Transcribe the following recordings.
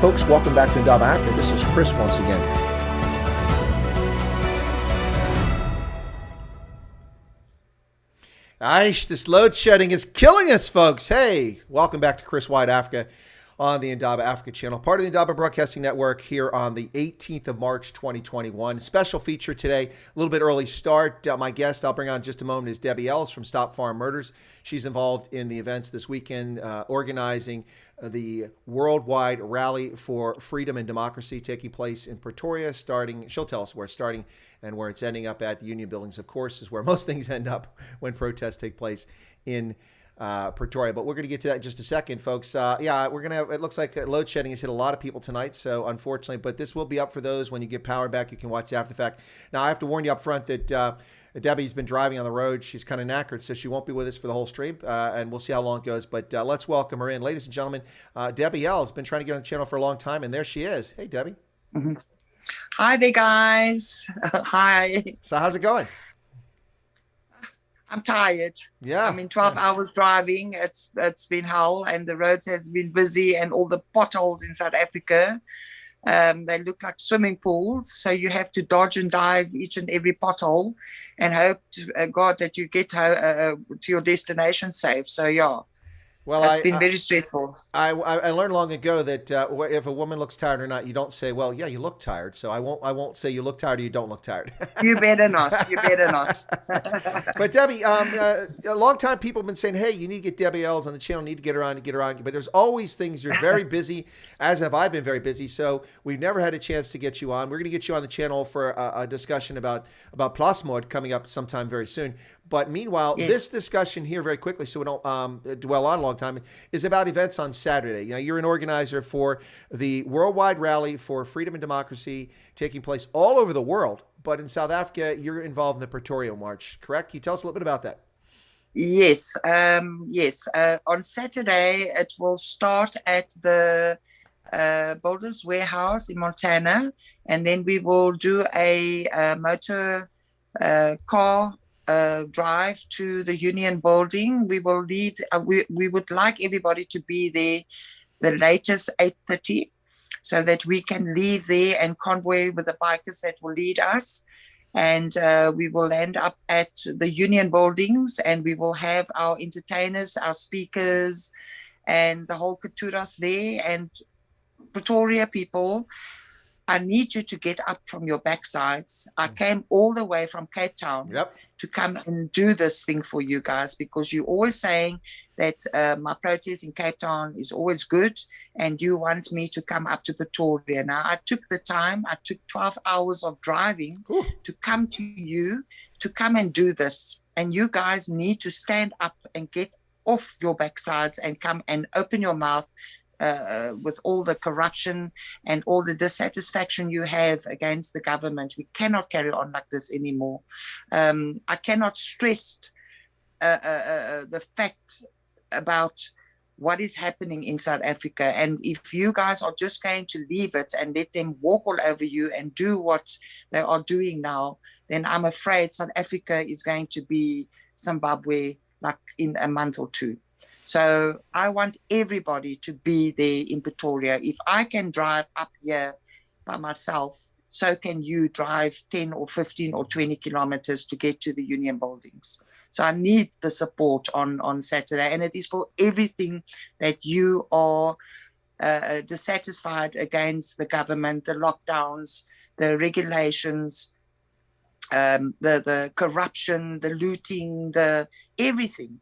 folks, welcome back to Indaba Africa. This is Chris once again. Aish, this load shedding is killing us, folks. Hey, welcome back to Chris Wyatt Africa on the Indaba Africa channel, part of the Indaba Broadcasting Network here on the 18th of March, 2021. Special feature today, a little bit early start. My guest I'll bring on in just a moment is Debbie Els from Stop Farm Murders. She's involved in the events this weekend, organizing the worldwide rally for freedom and democracy taking place in Pretoria, she'll tell us where it's starting and where it's ending up at. The Union Buildings, of course, is where most things end up when protests take place in Pretoria. But we're going to get to that in just a second, folks. Yeah, we're going to have, it looks like load shedding has hit a lot of people tonight, so unfortunately, but this will be up for those when you get power back. You can watch it after the fact. Now, I have to warn you up front that Debbie's been driving on the road. She's kind of knackered, so she won't be with us for the whole stream, and we'll see how long it goes. But let's welcome her in. Ladies and gentlemen, Debbie Els has been trying to get on the channel for a long time, and there she is. Hey, Debbie. Mm-hmm. Hi there, guys. Hi. So how's it going? I'm tired. Yeah. I mean, 12 hours driving. It's been hell, and the roads has been busy, and all the potholes in South Africa. They look like swimming pools, so you have to dodge and dive each and every pothole and hope to God that you get to your destination safe. So yeah, well, it's been very stressful. I learned long ago that if a woman looks tired or not, you don't say, well, yeah, you look tired. So I won't say you look tired or you don't look tired. You better not. You better not. But Debbie, a long time people have been saying, hey, you need to get Debbie Els on the channel, need to get her on. But there's always things. You're very busy, as have I been very busy. So we've never had a chance to get you on. We're going to get you on the channel for a discussion about plasmod coming up sometime very soon. But meanwhile, yes, this discussion here very quickly, so we don't dwell on a long time, is about events on Saturday. You know, you're an organizer for the worldwide rally for freedom and democracy taking place all over the world. But in South Africa, you're involved in the Pretoria March, correct? Can you tell us a little bit about that? Yes. Yes. On Saturday, it will start at the Builders Warehouse in Montana, and then we will do a motor car drive to the Union Building. We will leave. We would like everybody to be there the latest 8:30, so that we can leave there and convoy with the bikers that will lead us. And we will land up at the Union Buildings, and we will have our entertainers, our speakers, and the whole Katuras there. And Pretoria people, I need you to get up from your backsides. I came all the way from Cape Town to come and do this thing for you guys, because you're always saying that my protest in Cape Town is always good, and you want me to come up to Pretoria. Now, I took the time. I took 12 hours of driving to come to you, to come and do this. And you guys need to stand up and get off your backsides and come and open your mouth with all the corruption and all the dissatisfaction you have against the government. We cannot carry on like this anymore. I cannot stress the fact about what is happening in South Africa. And if you guys are just going to leave it and let them walk all over you and do what they are doing now, then I'm afraid South Africa is going to be Zimbabwe like in a month or two. So I want everybody to be there in Pretoria. If I can drive up here by myself, so can you drive 10 or 15 or 20 kilometers to get to the Union Buildings. So I need the support on Saturday. And it is for everything that you are dissatisfied against the government, the lockdowns, the regulations, the corruption, the looting, the everything.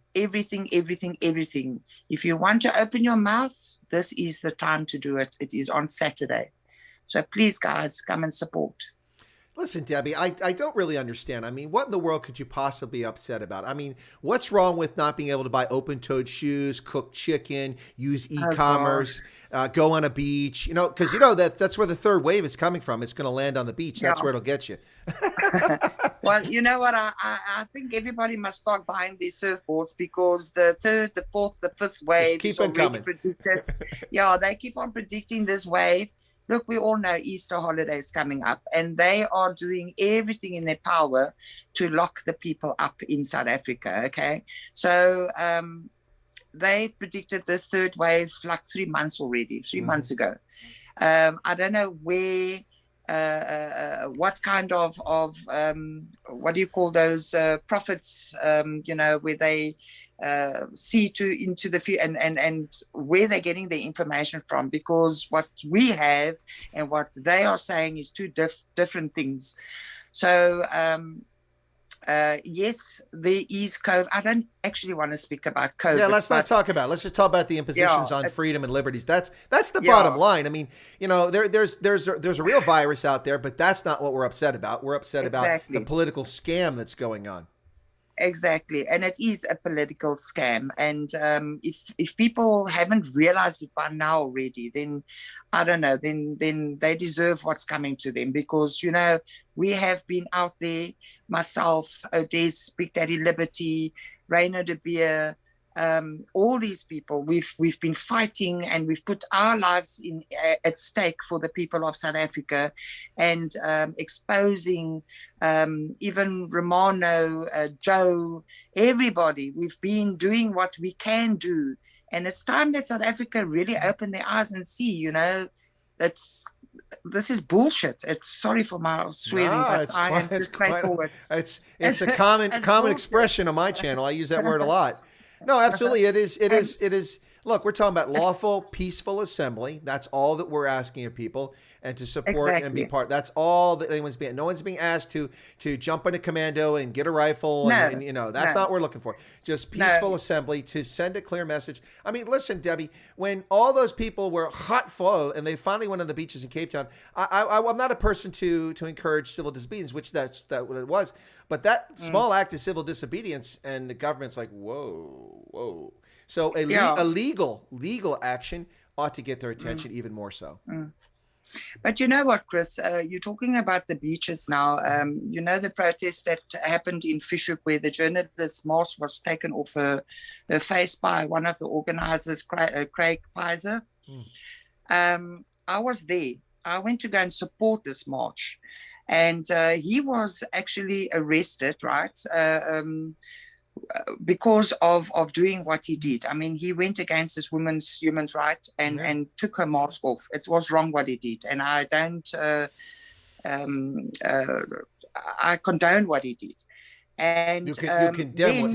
If you want to open your mouth, this is the time to do it. It is on Saturday. So please, guys, come and support. Listen, Debbie, I don't really understand. I mean, what in the world could you possibly be upset about? I mean, what's wrong with not being able to buy open-toed shoes, cook chicken, use e-commerce, go on a beach? You know, because you know that's where the third wave is coming from. It's going to land on the beach. That's where it'll get you. Well, you know what? I think everybody must start buying these surfboards, because the third, the fourth, the fifth wave is already predicted. Yeah, they keep on predicting this wave. Look, we all know Easter holidays coming up, and they are doing everything in their power to lock the people up in South Africa, okay? So they predicted this third wave like 3 months already, 3 months ago. I don't know where, what kind of what do you call those prophets, where they see into the future, and where they're getting the information from, because what we have and what they are saying is two different things. So yes, there is COVID. I don't actually want to speak about COVID. Yeah, let's not talk about it. Let's just talk about the impositions on freedom and liberties. That's the bottom line. I mean, there's a real virus out there, but that's not what we're upset about. We're upset about the political scam that's going on. Exactly, and it is a political scam. And if people haven't realized it by now already, then I don't know. Then they deserve what's coming to them, because we have been out there. Myself, Odess, Big Daddy Liberty, Rainer de Beer, all these people. We've been fighting, and we've put our lives at stake for the people of South Africa, and exposing even Romano, Joe, everybody. We've been doing what we can do, and it's time that South Africa really open their eyes and see. This is bullshit. Sorry for my swearing, but I am just straightforward. It's a common expression on my channel. I use that word a lot. No, absolutely. It is. Look, we're talking about lawful, peaceful assembly. That's all that we're asking of people, and to support and be part. That's all that anyone's being. No one's being asked to jump on a commando and get a rifle. That's not what we're looking for. Just peaceful assembly to send a clear message. I mean, listen, Debbie, when all those people were hot full and they finally went on the beaches in Cape Town, I'm not a person to encourage civil disobedience, which that's what it was. But that small act of civil disobedience, and the government's like, whoa. So a legal action ought to get their attention even more so. But you know what, Chris? You're talking about the beaches now. The protest that happened in Fish Hoek, where the journalist's mask was taken off her face by one of the organizers, Craig Pizer. I was there. I went to go and support this march. And he was actually arrested, right? Because of doing what he did. I mean, he went against this woman's human rights and took her mask off. It was wrong what he did, and I don't. I condone what he did. And you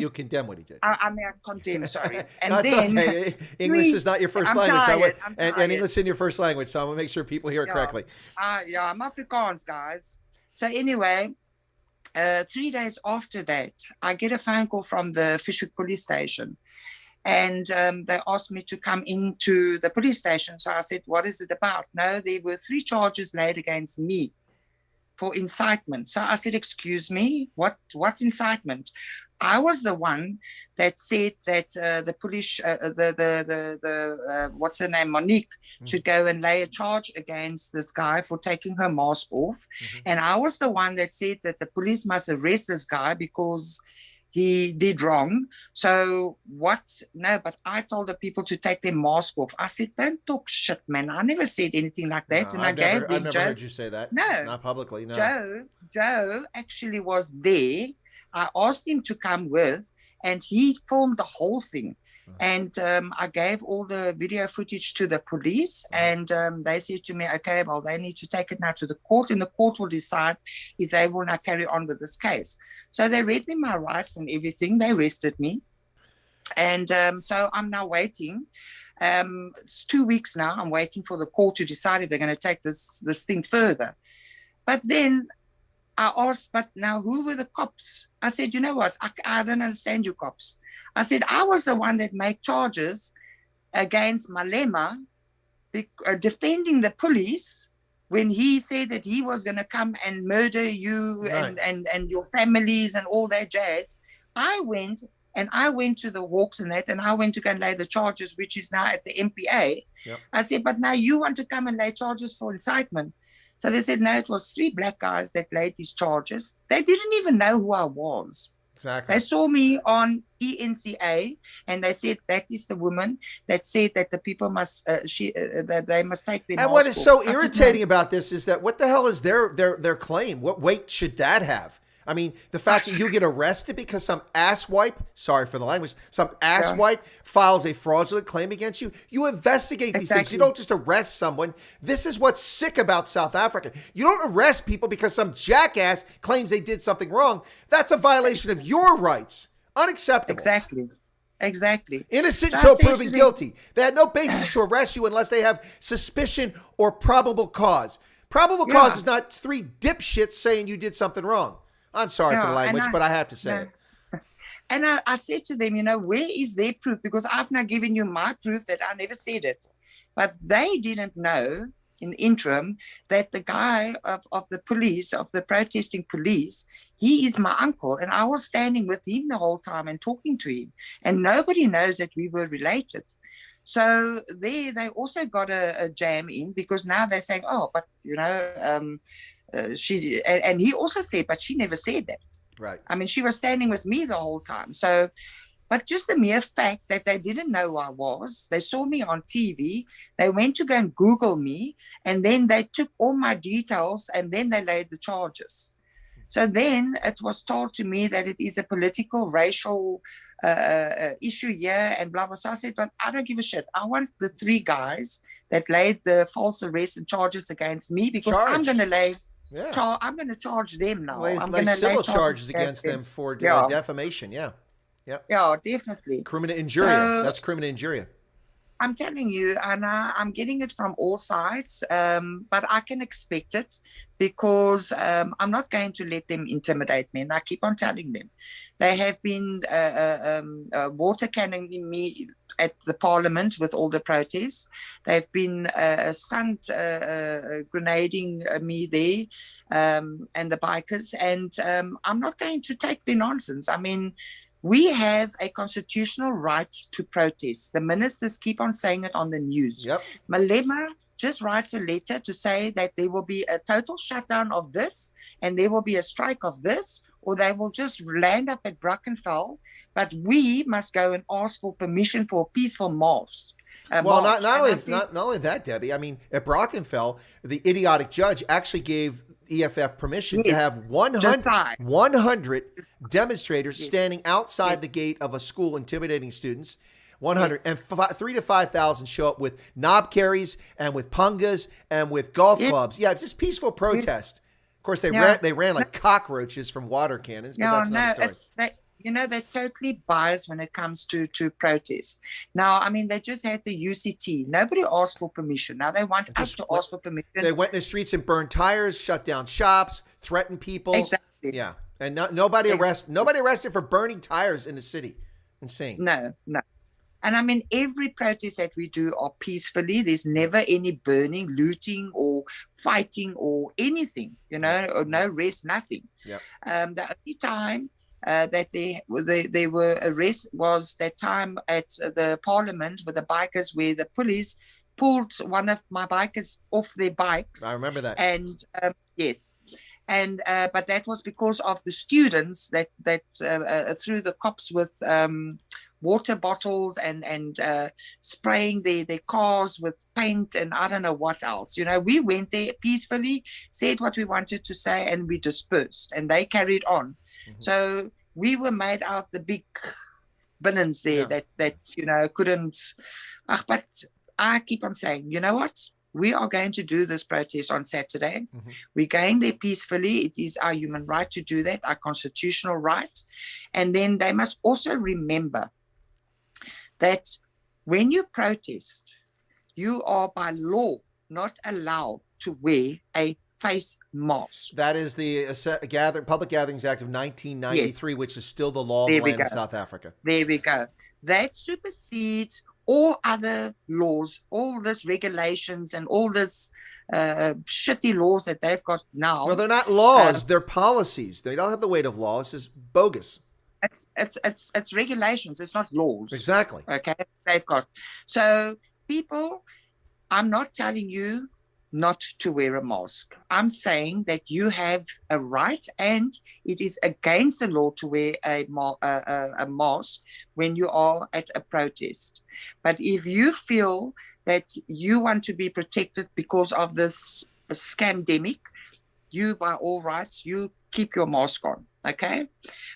condemn what he did. I condemn. Sorry. And no, it's okay. English is not your 1st language. And English is your first language, so I'm gonna make sure people hear it correctly. I'm Afrikaans, guys. So anyway. 3 days after that, I get a phone call from the Fish Hoek police station, and they asked me to come into the police station. So I said, what is it about? No, there were 3 charges laid against me for incitement. So I said, excuse me, what's incitement? I was the one that said that the police, what's her name, Monique, should go and lay a charge against this guy for taking her mask off. And I was the one that said that the police must arrest this guy because he did wrong. So what? No, but I told the people to take their mask off. I said, don't talk shit, man. I never said anything like that. No, and I've never heard you say that. No. Not publicly, no. Joe actually was there. I asked him to come with, and he filmed the whole thing. And I gave all the video footage to the police, and they said to me, okay, well, they need to take it now to the court, and the court will decide if they will now carry on with this case. So they read me my rights and everything. They arrested me. And so I'm now waiting. It's 2 weeks now. I'm waiting for the court to decide if they're going to take this thing further. But then I asked, but now who were the cops? I said, you know what? I don't understand you cops. I said, I was the one that made charges against Malema, defending the police when he said that he was going to come and murder you and your families and all that jazz. I went to the Hawks and that, and I went to go and lay the charges, which is now at the MPA. Yep. I said, but now you want to come and lay charges for incitement. So they said, no, it was 3 black guys that laid these charges. They didn't even know who I was. Exactly. They saw me on ENCA, and they said that is the woman that said that the people must, that they must take their mask off. And what is so irritating about this is that what the hell is their claim? What weight should that have? I mean, the fact that you get arrested because some asswipe, sorry for the language, some asswipe files a fraudulent claim against you, you investigate these things. You don't just arrest someone. This is what's sick about South Africa. You don't arrest people because some jackass claims they did something wrong. That's a violation of your rights. Unacceptable. Exactly. Innocent until proven guilty. They had no basis to arrest you unless they have suspicion or probable cause. Probable cause is not three dipshits saying you did something wrong. I'm sorry for the language, but I have to say it. And I said to them, where is their proof? Because I've now given you my proof that I never said it. But they didn't know in the interim that the guy of the police, of the protesting police, he is my uncle. And I was standing with him the whole time and talking to him. And nobody knows that we were related. So they also got a jam in, because now they're saying, oh, but, she, and he also said, but she never said that. Right. I mean, she was standing with me the whole time. So, but just the mere fact that they didn't know who I was, they saw me on TV, they went to go and Google me, and then they took all my details and then they laid the charges. So then it was told to me that it is a political, racial issue here and blah, blah. So I said, but I don't give a shit. I want the three guys that laid the false arrest and charges against me, because I'm going to lay... Yeah. I'm going to charge them now. I'm going to civil charges against them for defamation. Yeah, definitely. Criminal injuria. So, that's criminal injuria. I'm telling you, and I'm getting it from all sides, but I can expect it, because I'm not going to let them intimidate me. And I keep on telling them. They have been water cannoning me at the parliament with all the protests. They've been grenading me there, and the bikers. And I'm not going to take their nonsense. I mean, we have a constitutional right to protest. The ministers keep on saying it on the news. Yep. Malema just writes a letter to say that there will be a total shutdown of this, and there will be a strike of this, or they will just land up at Brackenfell. But we must go and ask for permission for a peaceful march. Well, not only that, Debbie. I mean, at Brackenfell, the idiotic judge actually gave EFF permission to have 100 demonstrators standing outside the gate of a school intimidating students. 100 and 3,000 to 5,000 show up with knob carries and with pungas and with golf clubs. Yeah, just peaceful protest. Of course, they ran like cockroaches from water cannons. But that's another story. They're totally biased when it comes to protests. Now, I mean, they just had the UCT. Nobody asked for permission. Now they want us to ask for permission. They went in the streets and burned tires, shut down shops, threatened people. Exactly. Yeah, and nobody arrested for burning tires in the city. Insane. No. And I mean, every protest that we do are peacefully. There's never any burning, looting, or fighting, or anything. Or no arrest, nothing. Yeah. The only time that they were arrested was that time at the parliament with the bikers, where the police pulled one of my bikers off their bikes. I remember that. And yes. And but that was because of the students that threw the cops with water bottles and spraying their cars with paint and I don't know what else. We went there peacefully, said what we wanted to say, and we dispersed, and they carried on. Mm-hmm. So we were made out the big villains there that couldn't. But I keep on saying, you know what? We are going to do this protest on Saturday. Mm-hmm. We're going there peacefully. It is our human right to do that, our constitutional right. And then they must also remember that when you protest, you are by law not allowed to wear a face mask. That is the Public Gatherings Act of 1993, which is still the law of the land in South Africa. There we go. That supersedes all other laws, all this regulations and all this shitty laws that they've got now. Well, they're not laws; they're policies. They don't have the weight of law. It's just bogus. It's regulations. It's not laws. Exactly. Okay, they've got. So people, I'm not telling you not to wear a mask. I'm saying that you have a right, and it is against the law to wear a mask when you are at a protest. But if you feel that you want to be protected because of this scamdemic, you, by all rights, you keep your mask on, okay?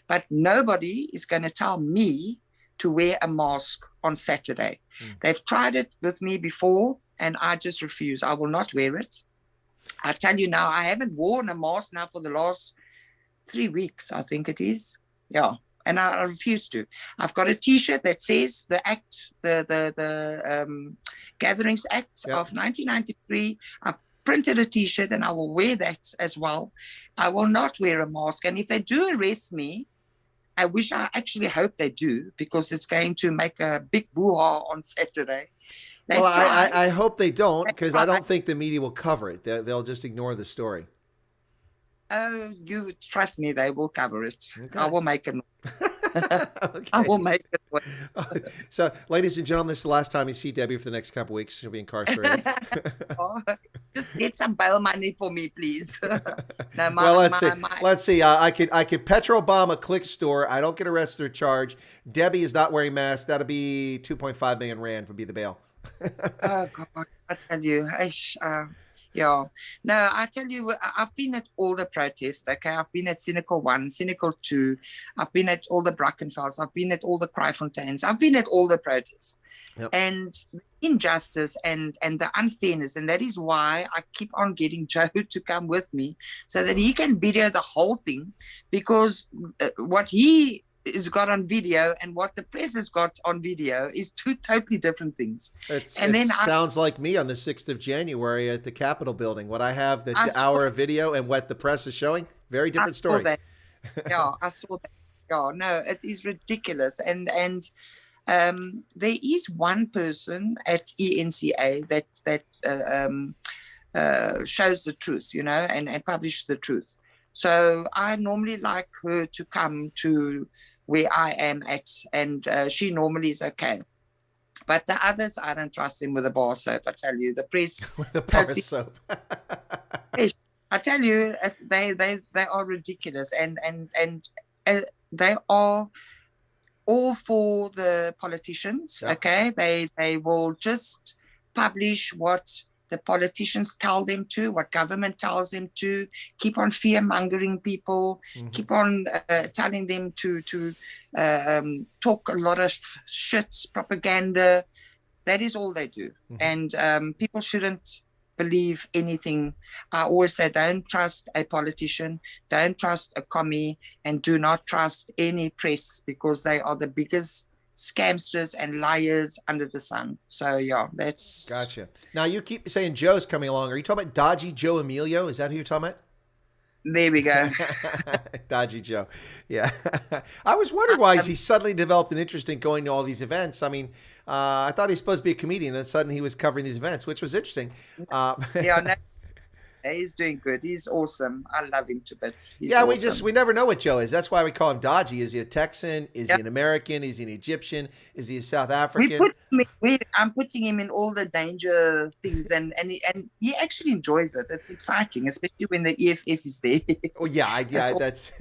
But nobody is going to tell me to wear a mask on Saturday. They've tried it with me before, and I just refuse. I will not wear it. I tell you now, I haven't worn a mask now for the last 3 weeks, I think it is. Yeah, and I refuse to. I've got a T-shirt that says the Gatherings Act of 1993. I've printed a T-shirt, and I will wear that as well. I will not wear a mask. And if they do arrest me, I actually hope they do, because it's going to make a big boo-ha on Saturday. Well, I hope they don't, because I don't think the media will cover it. They'll just ignore the story. Oh, you trust me, they will cover it. Okay. I will make it. Okay. I will make it. So, ladies and gentlemen, this is the last time you see Debbie for the next couple of weeks. She'll be incarcerated. Just get some bail money for me, please. No, let's see. I could petrol bomb a click store. I don't get arrested or charged. Debbie is not wearing masks. That'll be 2.5 million rand would be the bail. Oh God, I tell you, yeah. No, I tell you, I've been at all the protests, okay? I've been at Cynical 1, Cynical 2. I've been at all the Brackenfells. I've been at all the Kraaifonteins. I've been at all the protests. Yep. And injustice and the unfairness, and that is why I keep on getting Joe to come with me so that he can video the whole thing, because what he is got on video and what the press has got on video is two totally different things. It sounds like me on the 6th of January at the Capitol building. What I have, the hour of video, and what the press is showing, very different story. Yeah, I saw that. Yeah, no, it is ridiculous. And there is one person at ENCA that shows the truth, you know, and publish the truth. So I normally like her to come to where I am at, and she normally is okay. But the others, I don't trust them with a bar soap. I tell you, the press with a bar soap. I tell you, they are ridiculous, and they are all for the politicians. Yep. Okay, they will just publish what the politicians tell them to, what government tells them to, keep on fear-mongering people, keep on telling them to talk a lot of shit, propaganda. That is all they do. And people shouldn't believe anything. I always say, don't trust a politician, don't trust a commie, and do not trust any press, because they are the biggest scamsters and liars under the sun. So yeah, that's gotcha. Now you keep saying Joe's coming along. Are you talking about Dodgy Joe Emilio? Is that who you're talking about? There we go. Dodgy Joe. Yeah. I was wondering why he suddenly developed an interest in going to all these events. I mean, I thought he's supposed to be a comedian, and suddenly he was covering these events, which was interesting. Yeah, no, he's doing good. He's awesome. I love him to bits. He's awesome. We never know what Joe is. That's why we call him Dodgy. Is he a Texan? Is he an American? Is he an Egyptian? Is he a South African? I'm putting him in all the danger things, and he actually enjoys it. It's exciting, especially when the EFF is there. Oh yeah, that's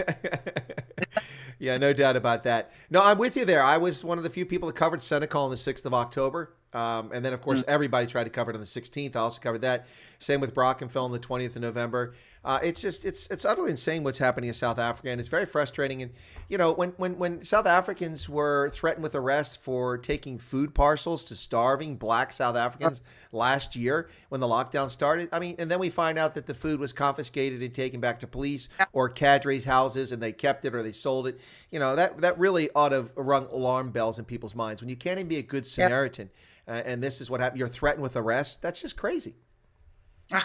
yeah, no doubt about that. No, I'm with you there. I was one of the few people that covered Senecal on the 6th of October. And then, of course, everybody tried to cover it on the 16th. I also covered that. Same with Brackenfell on the 20th of November. It's utterly insane what's happening in South Africa, and it's very frustrating. And, you know, when South Africans were threatened with arrest for taking food parcels to starving black South Africans last year when the lockdown started, I mean, and then we find out that the food was confiscated and taken back to police or cadres' houses, and they kept it or they sold it. You know, that really ought to have rung alarm bells in people's minds. When you can't even be a good Samaritan, and this is what happened, you're threatened with arrest, that's just crazy.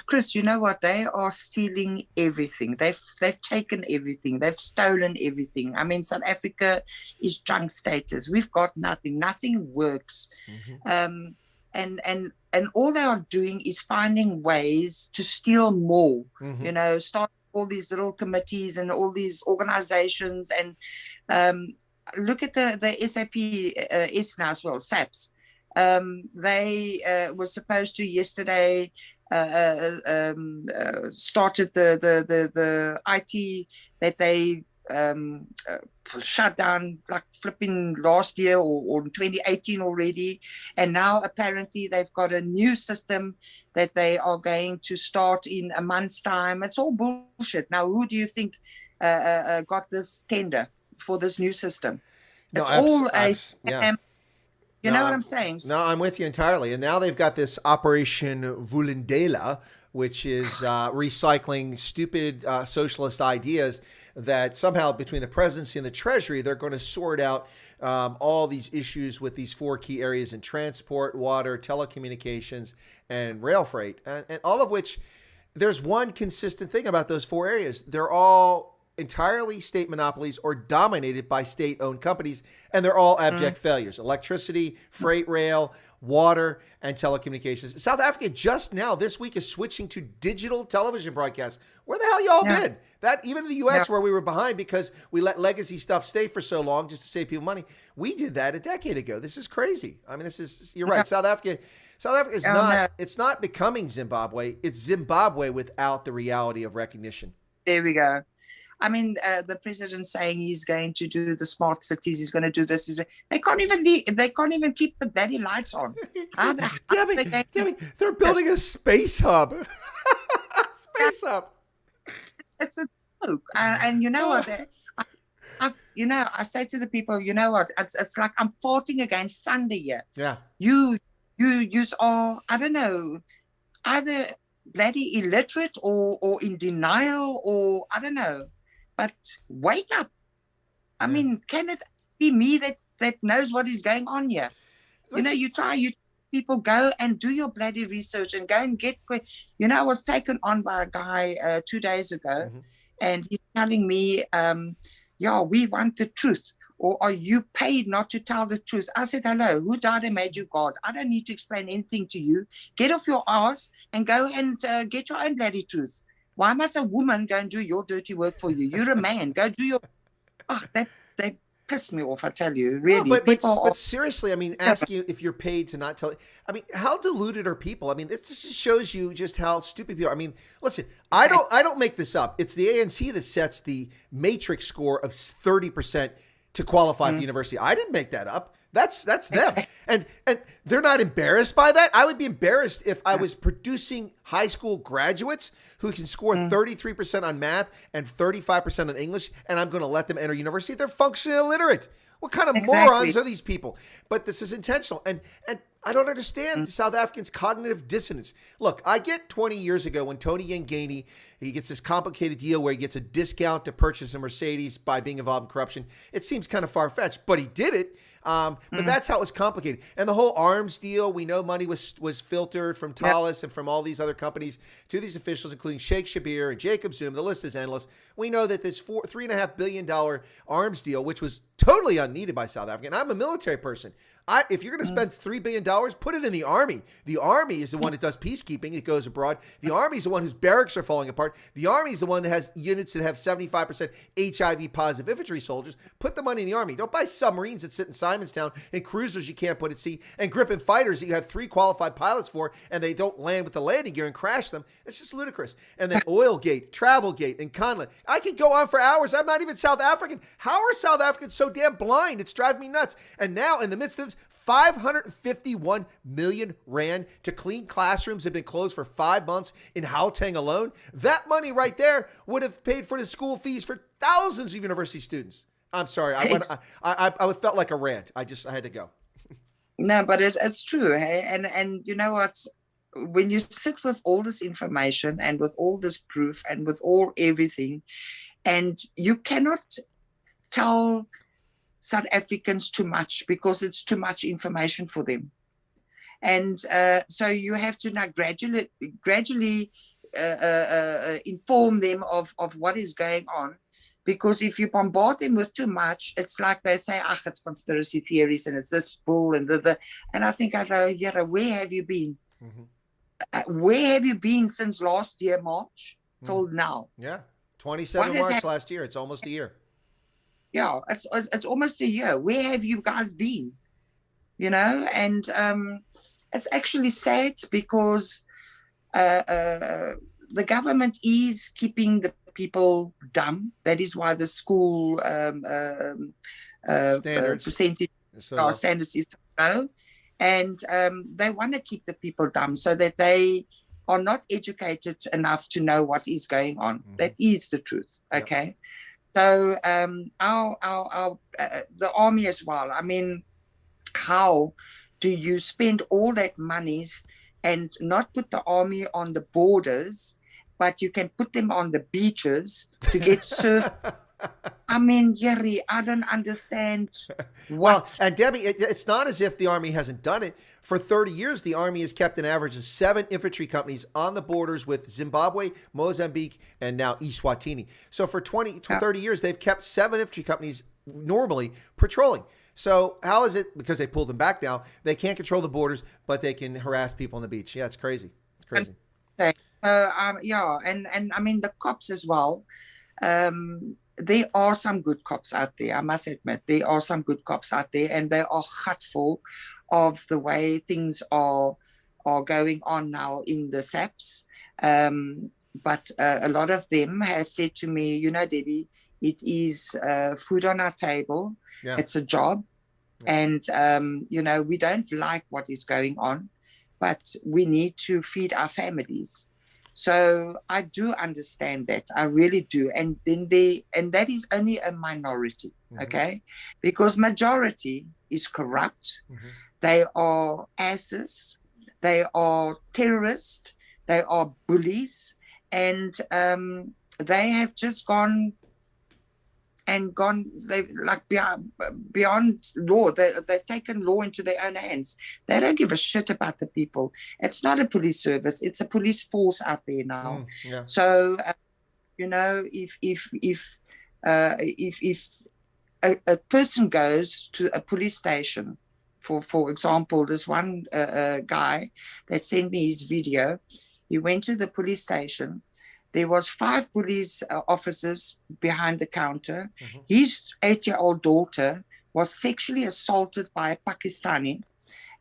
Chris, you know what? They are stealing everything. They've taken everything. They've stolen everything. I mean, South Africa is junk status. We've got nothing. Nothing works. And all they are doing is finding ways to steal more. You know, start all these little committees and all these organizations, and look at the SAP now as well, SAPS. They were supposed to yesterday started the IT that they shut down like flipping last year or 2018 already, and now apparently they've got a new system that they are going to start in a month's time. It's all bullshit. Now, who do you think got this tender for this new system. No, It's all a yeah. You know what I'm saying? No, I'm with you entirely. And now they've got this Operation Vulindela, which is recycling stupid socialist ideas that somehow between the presidency and the treasury, they're going to sort out all these issues with these 4 key areas in transport, water, telecommunications, and rail freight. And all of which, there's one consistent thing about those 4 areas. They're all entirely state monopolies or dominated by state-owned companies, and they're all abject failures. Electricity, freight rail, water, and telecommunications. South Africa just now this week is switching to digital television broadcasts. Where the hell y'all been? That even in the U.S. where we were behind because we let legacy stuff stay for so long just to save people money, we did that a decade ago. This is crazy. I mean, you're right. South Africa is it's not becoming Zimbabwe. It's Zimbabwe without the reality of recognition. There we go. I mean, the president saying he's going to do the smart cities, he's going to do this. They can't even keep the bloody lights on. Debbie, they're building a space hub. Space hub. It's a joke. And you know what? I say to the people, you know what? It's like I'm fighting against thunder here. Yeah. You are, I don't know, either bloody illiterate or in denial or I don't know. But wake up. I mean, can it be me that knows what is going on here? You people go and do your bloody research and go and get, I was taken on by a guy 2 days ago and he's telling me, we want the truth. Or are you paid not to tell the truth? I said, hello, who died and made you God? I don't need to explain anything to you. Get off your ass and go and get your own bloody truth. Why must a woman go and do your dirty work for you? You're a man. Go do your... They piss me off, I tell you. Really. No, but seriously, I mean, ask you if you're paid to not tell... I mean, how deluded are people? I mean, this just shows you just how stupid people are. I mean, listen, I don't make this up. It's the ANC that sets the matrix score of 30% to qualify for university. I didn't make that up. That's them. And they're not embarrassed by that. I would be embarrassed if I was producing high school graduates who can score 33% on math and 35% on English, and I'm going to let them enter university. They're functionally illiterate. What kind of morons are these people? But this is intentional. And I don't understand South Africans' cognitive dissonance. Look, I get 20 years ago when Tony Yengeni, he gets this complicated deal where he gets a discount to purchase a Mercedes by being involved in corruption. It seems kind of far-fetched, but he did it. But that's how it was complicated. And the whole arms deal, we know money was filtered from Thales and from all these other companies to these officials, including Sheikh Shabir and Jacob Zuma. The list is endless. We know that this $3.5 billion arms deal, which was totally unneeded by South Africa. And I'm a military person. If you're going to spend $3 billion, put it in the Army. The Army is the one that does peacekeeping. It goes abroad. The Army is the one whose barracks are falling apart. The Army is the one that has units that have 75% HIV positive infantry soldiers. Put the money in the Army. Don't buy submarines that sit in Simonstown and cruisers you can't put at sea and Gripen fighters that you have 3 qualified pilots for and they don't land with the landing gear and crash them. It's just ludicrous. And then Oilgate, Travelgate, and Conlon. I could go on for hours. I'm not even South African. How are South Africans so damn blind? It's driving me nuts. And now in the midst of this, 551 million rand to clean classrooms that have been closed for 5 months in Gauteng alone. That money right there would have paid for the school fees for thousands of university students. I'm sorry. I felt like a rant. I had to go. No, but it's true. Hey? And you know what? When you sit with all this information and with all this proof and with everything, and you cannot tell South Africans too much because it's too much information for them. And so you have to now gradually inform them of what is going on. Because if you bombard them with too much, it's like they say, it's conspiracy theories and it's this bull and and I think I go, where have you been? Where have you been since last year, March, till now? Yeah, 27 March last year. It's almost a year. Yeah, it's almost a year. Where have you guys been? And it's actually sad because the government is keeping the people dumb. That is why the school percentage standards is so low. And they want to keep the people dumb so that they are not educated enough to know what is going on. That is the truth, okay? So the army as well. I mean, how do you spend all that monies and not put the army on the borders, but you can put them on the beaches to get surf? I mean, Yeri, I don't understand what. Well, and Debbie, it's not as if the Army hasn't done it. For 30 years, the Army has kept an average of 7 infantry companies on the borders with Zimbabwe, Mozambique, and now Eswatini. So for 30 years, they've kept 7 infantry companies normally patrolling. So how is it, because they pulled them back now, they can't control the borders, but they can harass people on the beach? Yeah, it's crazy. It's crazy. Yeah, and I mean, the cops as well. There are some good cops out there. I must admit, there are some good cops out there, and they are hurtful of the way things are going on now in the SAPs. But a lot of them has said to me, you know, Debbie, it is food on our table. Yeah. It's a job. Yeah. And, you know, we don't like what is going on, but we need to feed our families. So I do understand that. I really do. And then that is only a minority, okay? Because majority is corrupt. They are asses. They are terrorists. They are bullies. And they have just gone, they like beyond law. They've taken law into their own hands. They don't give a shit about the people. It's not a police service. It's a police force out there now. Yeah. So, you know, if a person goes to a police station, for example, this one guy that sent me his video, he went to the police station. There was 5 police officers behind the counter. His 8-year-old daughter was sexually assaulted by a Pakistani,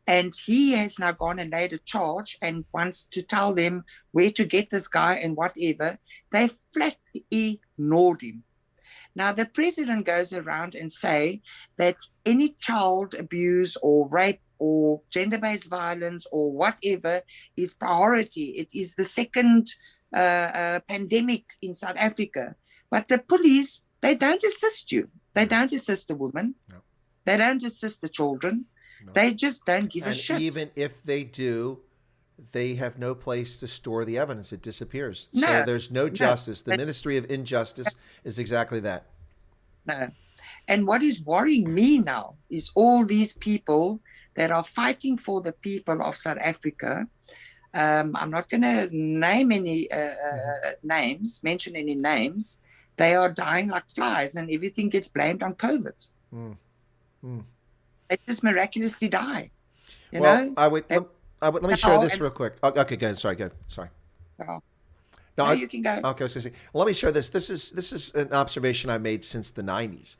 and he has now gone and laid a charge and wants to tell them where to get this guy and whatever. They flatly ignored him. Now, the president goes around and say that any child abuse or rape or gender-based violence or whatever is priority. It is the second pandemic in South Africa, but the police, they don't assist you. They don't assist the women. No. They don't assist the children. No. They just don't give a shit. Even if they do, they have no place to store the evidence. It disappears. No. So there's no justice. The Ministry of Injustice is exactly that. No. And what is worrying me now is all these people that are fighting for the people of South Africa. I'm not going to name any mention any names. They are dying like flies, and everything gets blamed on COVID. They just miraculously die. You know? Let me share this real quick. Okay, go ahead. Sorry. No, you can go. Okay, I was going to say, let me share this. This is an observation I made since the 90s.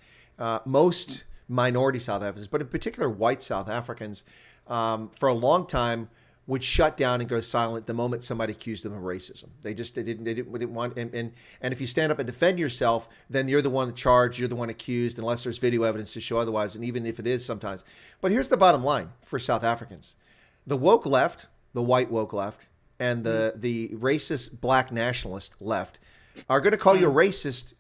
Most minority South Africans, but in particular white South Africans, for a long time, would shut down and go silent the moment somebody accused them of racism. They didn't want, and if you stand up and defend yourself, then you're the one charged, you're the one accused, unless there's video evidence to show otherwise, and even if it is sometimes. But here's the bottom line for South Africans. The woke left, the white woke left, and the racist black nationalist left are going to call you a racist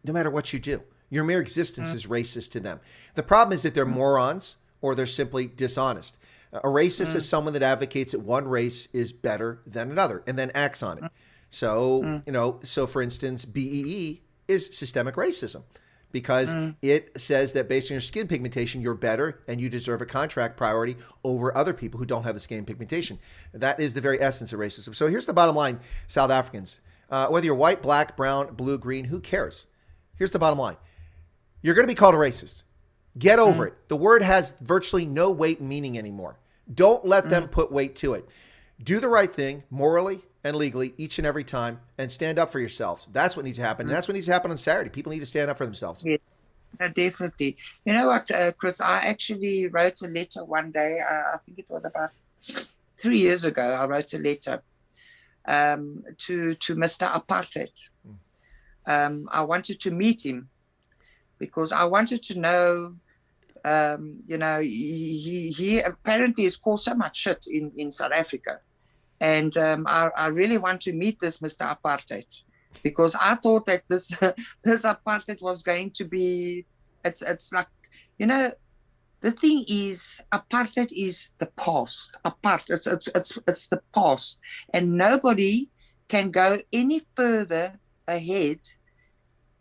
no matter what you do. Your mere existence is racist to them. The problem is that they're morons or they're simply dishonest. A racist is someone that advocates that one race is better than another and then acts on it. So, so for instance, BEE is systemic racism because it says that based on your skin pigmentation, you're better and you deserve a contract priority over other people who don't have the skin pigmentation. That is the very essence of racism. So here's the bottom line, South Africans. Whether you're white, black, brown, blue, green, who cares? Here's the bottom line. You're going to be called a racist. Get over it. The word has virtually no weight and meaning anymore. Don't let them put weight to it. Do the right thing morally and legally each and every time and stand up for yourselves. That's what needs to happen. And that's what needs to happen on Saturday. People need to stand up for themselves. Yeah, definitely. You know what, Chris, I actually wrote a letter one day. I think it was about 3 years ago. I wrote a letter to Mr. Apartheid. I wanted to meet him because I wanted to know, he apparently has caused so much shit in South Africa. And I really want to meet this Mr. Apartheid. because I thought that this this apartheid was going to be. It's like, you know, the thing is, apartheid is the past. It's the past, and nobody can go any further ahead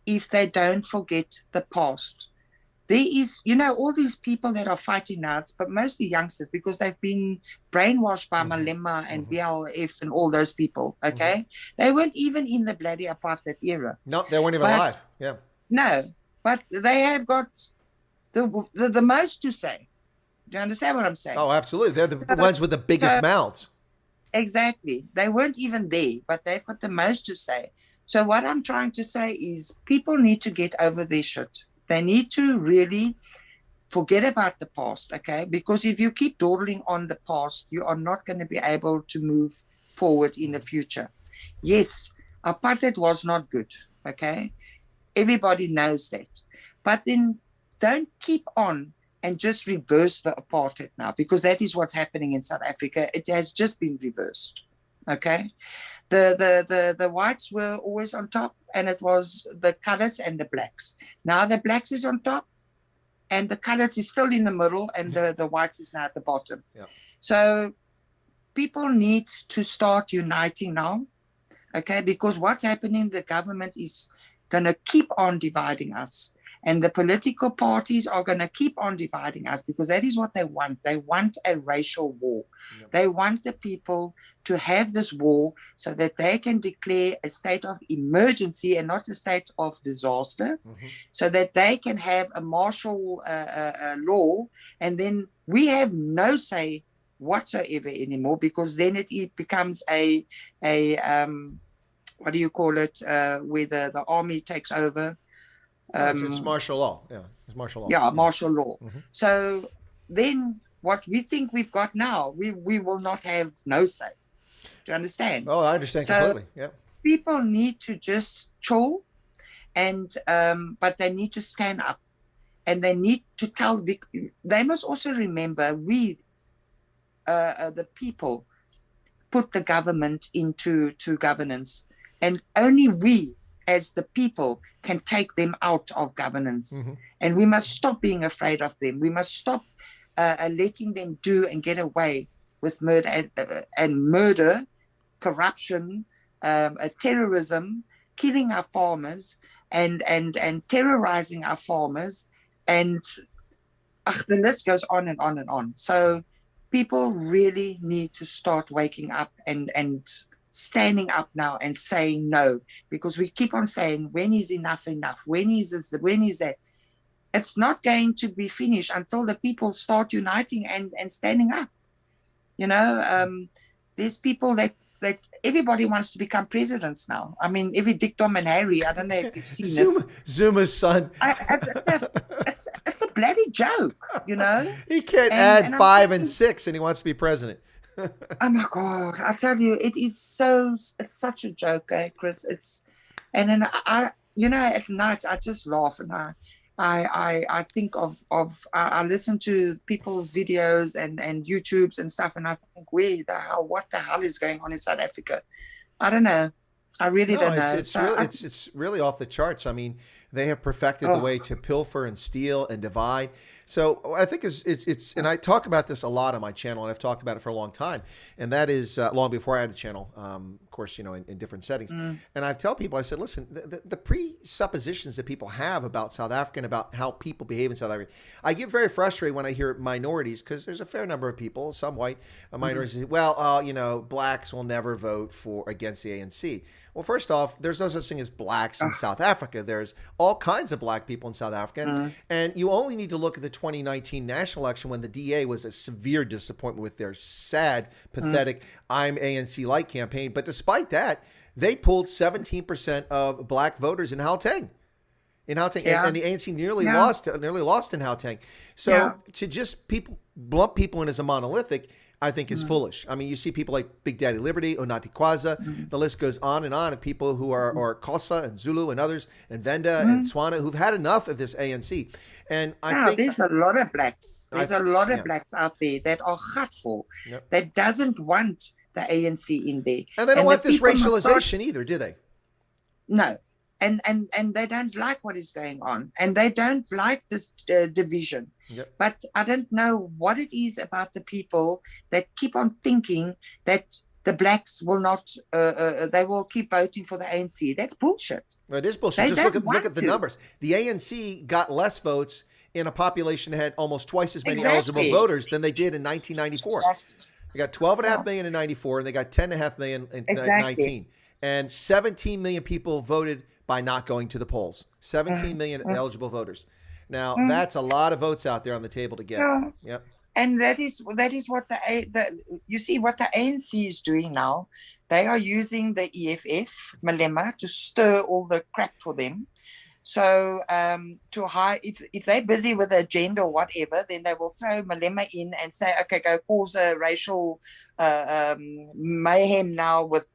if they don't forget the past. There is, you know, all these people that are fighting now, but mostly youngsters, because they've been brainwashed by Malema and BLF and all those people, okay? They weren't even in the bloody apartheid era. No, they weren't even alive. Yeah. No, but they have got the most to say. Do you understand what I'm saying? Oh, absolutely. They're the ones with the biggest mouths. Exactly. They weren't even there, but they've got the most to say. So what I'm trying to say is people need to get over their shit. They need to really forget about the past, okay? Because if you keep dawdling on the past, you are not going to be able to move forward in the future. Yes, apartheid was not good, okay? Everybody knows that. But then don't keep on and just reverse the apartheid now, because that is what's happening in South Africa. It has just been reversed, okay? The whites were always on top, and it was the coloreds and the blacks. Now the blacks is on top, and the coloreds is still in the middle, and the whites is now at the bottom. Yeah. So people need to start uniting now, okay? Because what's happening, the government is going to keep on dividing us. And the political parties are going to keep on dividing us, because that is what they want. They want a racial war. Yep. They want the people to have this war so that they can declare a state of emergency and not a state of disaster, so that they can have a martial law. And then we have no say whatsoever anymore, because then it becomes a what do you call it, where the army takes over. It's martial law. Yeah, it's martial law. Yeah, martial law. So then what we think we've got now, we will not have no say. Do you understand? Oh, I understand completely. Yeah. People need to just chill, and but they need to stand up, and they need to tell. They must also remember the people put the government into governance, and only we as the people can take them out of governance. And we must stop being afraid of them. We must stop letting them do and get away with murder and murder, corruption, terrorism, killing our farmers, and terrorizing our farmers, and the list goes on and on and on. So people really need to start waking up and standing up now and saying no, because we keep on saying, when is enough enough? When is this? When is that? It's not going to be finished until the people start uniting and standing up. You know, there's people that everybody wants to become presidents now. I mean, every Dick, Tom, and Harry. I don't know if you've seen it. Zuma's son. It's a bloody joke, you know. He can't add 5 and 6, and he wants to be president. Oh my God! I tell you, it's such a joke, Chris. And then I, you know, at night I just laugh, and I think of I listen to people's videos and YouTubes and stuff, and I think, what the hell is going on in South Africa? I don't know. I really don't know. It's really off the charts. I mean, they have perfected the way to pilfer and steal and divide. So I think it's and I talk about this a lot on my channel, and I've talked about it for a long time. And that is long before I had a channel, of course, you know, in different settings. And I tell people, I said, listen, the presuppositions that people have about South Africa and about how people behave in South Africa, I get very frustrated when I hear minorities, because there's a fair number of people, some white minorities, say, well, you know, blacks will never vote against the ANC. Well, first off, there's no such thing as blacks in South Africa. There's all kinds of black people in South Africa. And you only need to look at the 2019 national election, when the DA was a severe disappointment with their sad, pathetic I'm ANC-like campaign. But despite that, they pulled 17% of black voters in Gauteng. And the ANC nearly lost in Gauteng. So to just lump people in as a monolithic, I think is foolish. I mean, you see people like Big Daddy Liberty, Onati Kwaza, the list goes on and on of people who are Xhosa and Zulu and others, and Venda and Tswana, who've had enough of this ANC. And I think there's a lot of blacks. There's a lot of blacks out there that are hurtful, that doesn't want the ANC in there. And they don't want this racialization either, do they? No. And they don't like what is going on, and they don't like this division. Yep. But I don't know what it is about the people that keep on thinking that the blacks will not, they will keep voting for the ANC. That's bullshit. It is bullshit. They Just don't look at the want to. numbers. The ANC got less votes in a population that had almost twice as many Exactly. eligible voters than they did in 1994. They got 12.5 million in 94, and they got 10.5 million in Exactly. 19. And 17 million people voted by not going to the polls. 17 million eligible voters. Now, that's a lot of votes out there on the table to get. Yeah. Yep. And that is what you see what the ANC is doing now. They are using the EFF Malema to stir all the crap for them. So to hide, if they're busy with the agenda or whatever, then they will throw Malema in and say, okay, go cause a racial mayhem now with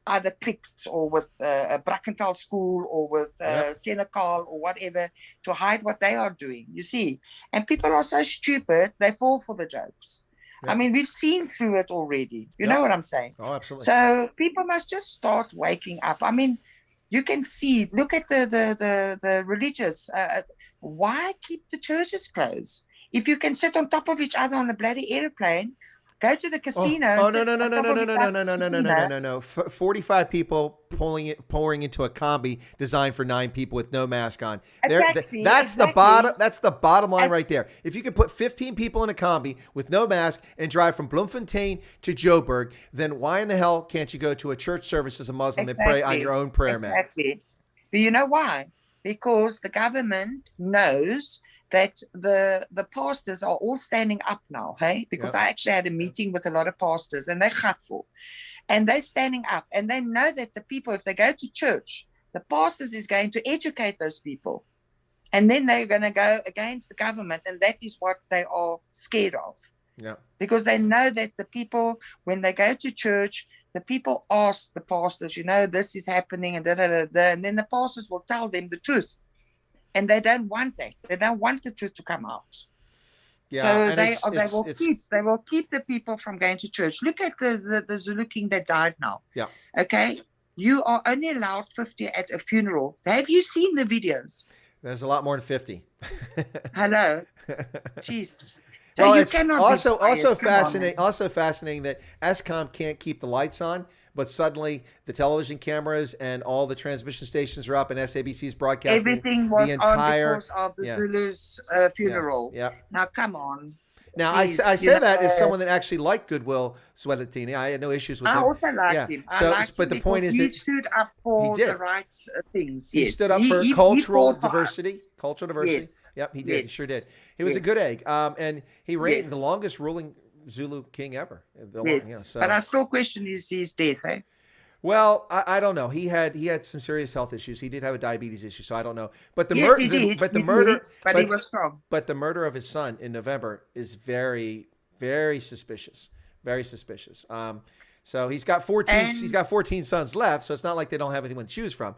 either cliques or with a Brackenfell school or with Senekal or whatever, to hide what they are doing, you see. And people are so stupid, they fall for the jokes. Yep. I mean, we've seen through it already. You know what I'm saying? Oh, absolutely. So people must just start waking up. I mean, you can see, look at the religious. Why keep the churches closed? If you can sit on top of each other on a bloody airplane, go to the casino. Oh, no. 45 people pouring into a combi designed for 9 people with no mask on. That's the bottom line right there. If you can put 15 people in a combi with no mask and drive from Bloemfontein to Joburg, then why in the hell can't you go to a church service as a Muslim and pray on your own prayer mat? Exactly. But you know why? Because the government knows that the pastors are all standing up now, hey? Because I actually had a meeting with a lot of pastors, and they're gutful. And they're standing up, and they know that the people, if they go to church, the pastors is going to educate those people. And then they're going to go against the government, and that is what they are scared of. Yeah. Because they know that the people, when they go to church, the people ask the pastors, this is happening, and and then the pastors will tell them the truth. And they don't want that. They don't want the truth to come out. Yeah, so they will keep the people from going to church. Look at the Zulu king that died now. Yeah. Okay. You are only allowed 50 at a funeral. Have you seen the videos? There's a lot more than 50. Hello. Jeez. So well, you it's cannot also fascinating that Eskom can't keep the lights on, but suddenly the television cameras and all the transmission stations are up, and SABC's broadcasting everything was the entire on because of the Zulu's funeral. Yeah. Now come on. Now I say that as someone that actually liked Goodwill Zwelithini. I had no issues with him. I also liked him. But the point is, he stood up for the right things. He stood up for cultural diversity. Cultural diversity. Yes. Yep, he did. He sure did. He was a good egg. And he reigned the longest ruling Zulu king ever. But I still question his death, eh? Well, I don't know. He had some serious health issues. He did have a diabetes issue, so I don't know. But the but he was strong. But the murder of his son in November is very, very suspicious. Very suspicious. So he's got 14. He's got 14 sons left. So it's not like they don't have anyone to choose from.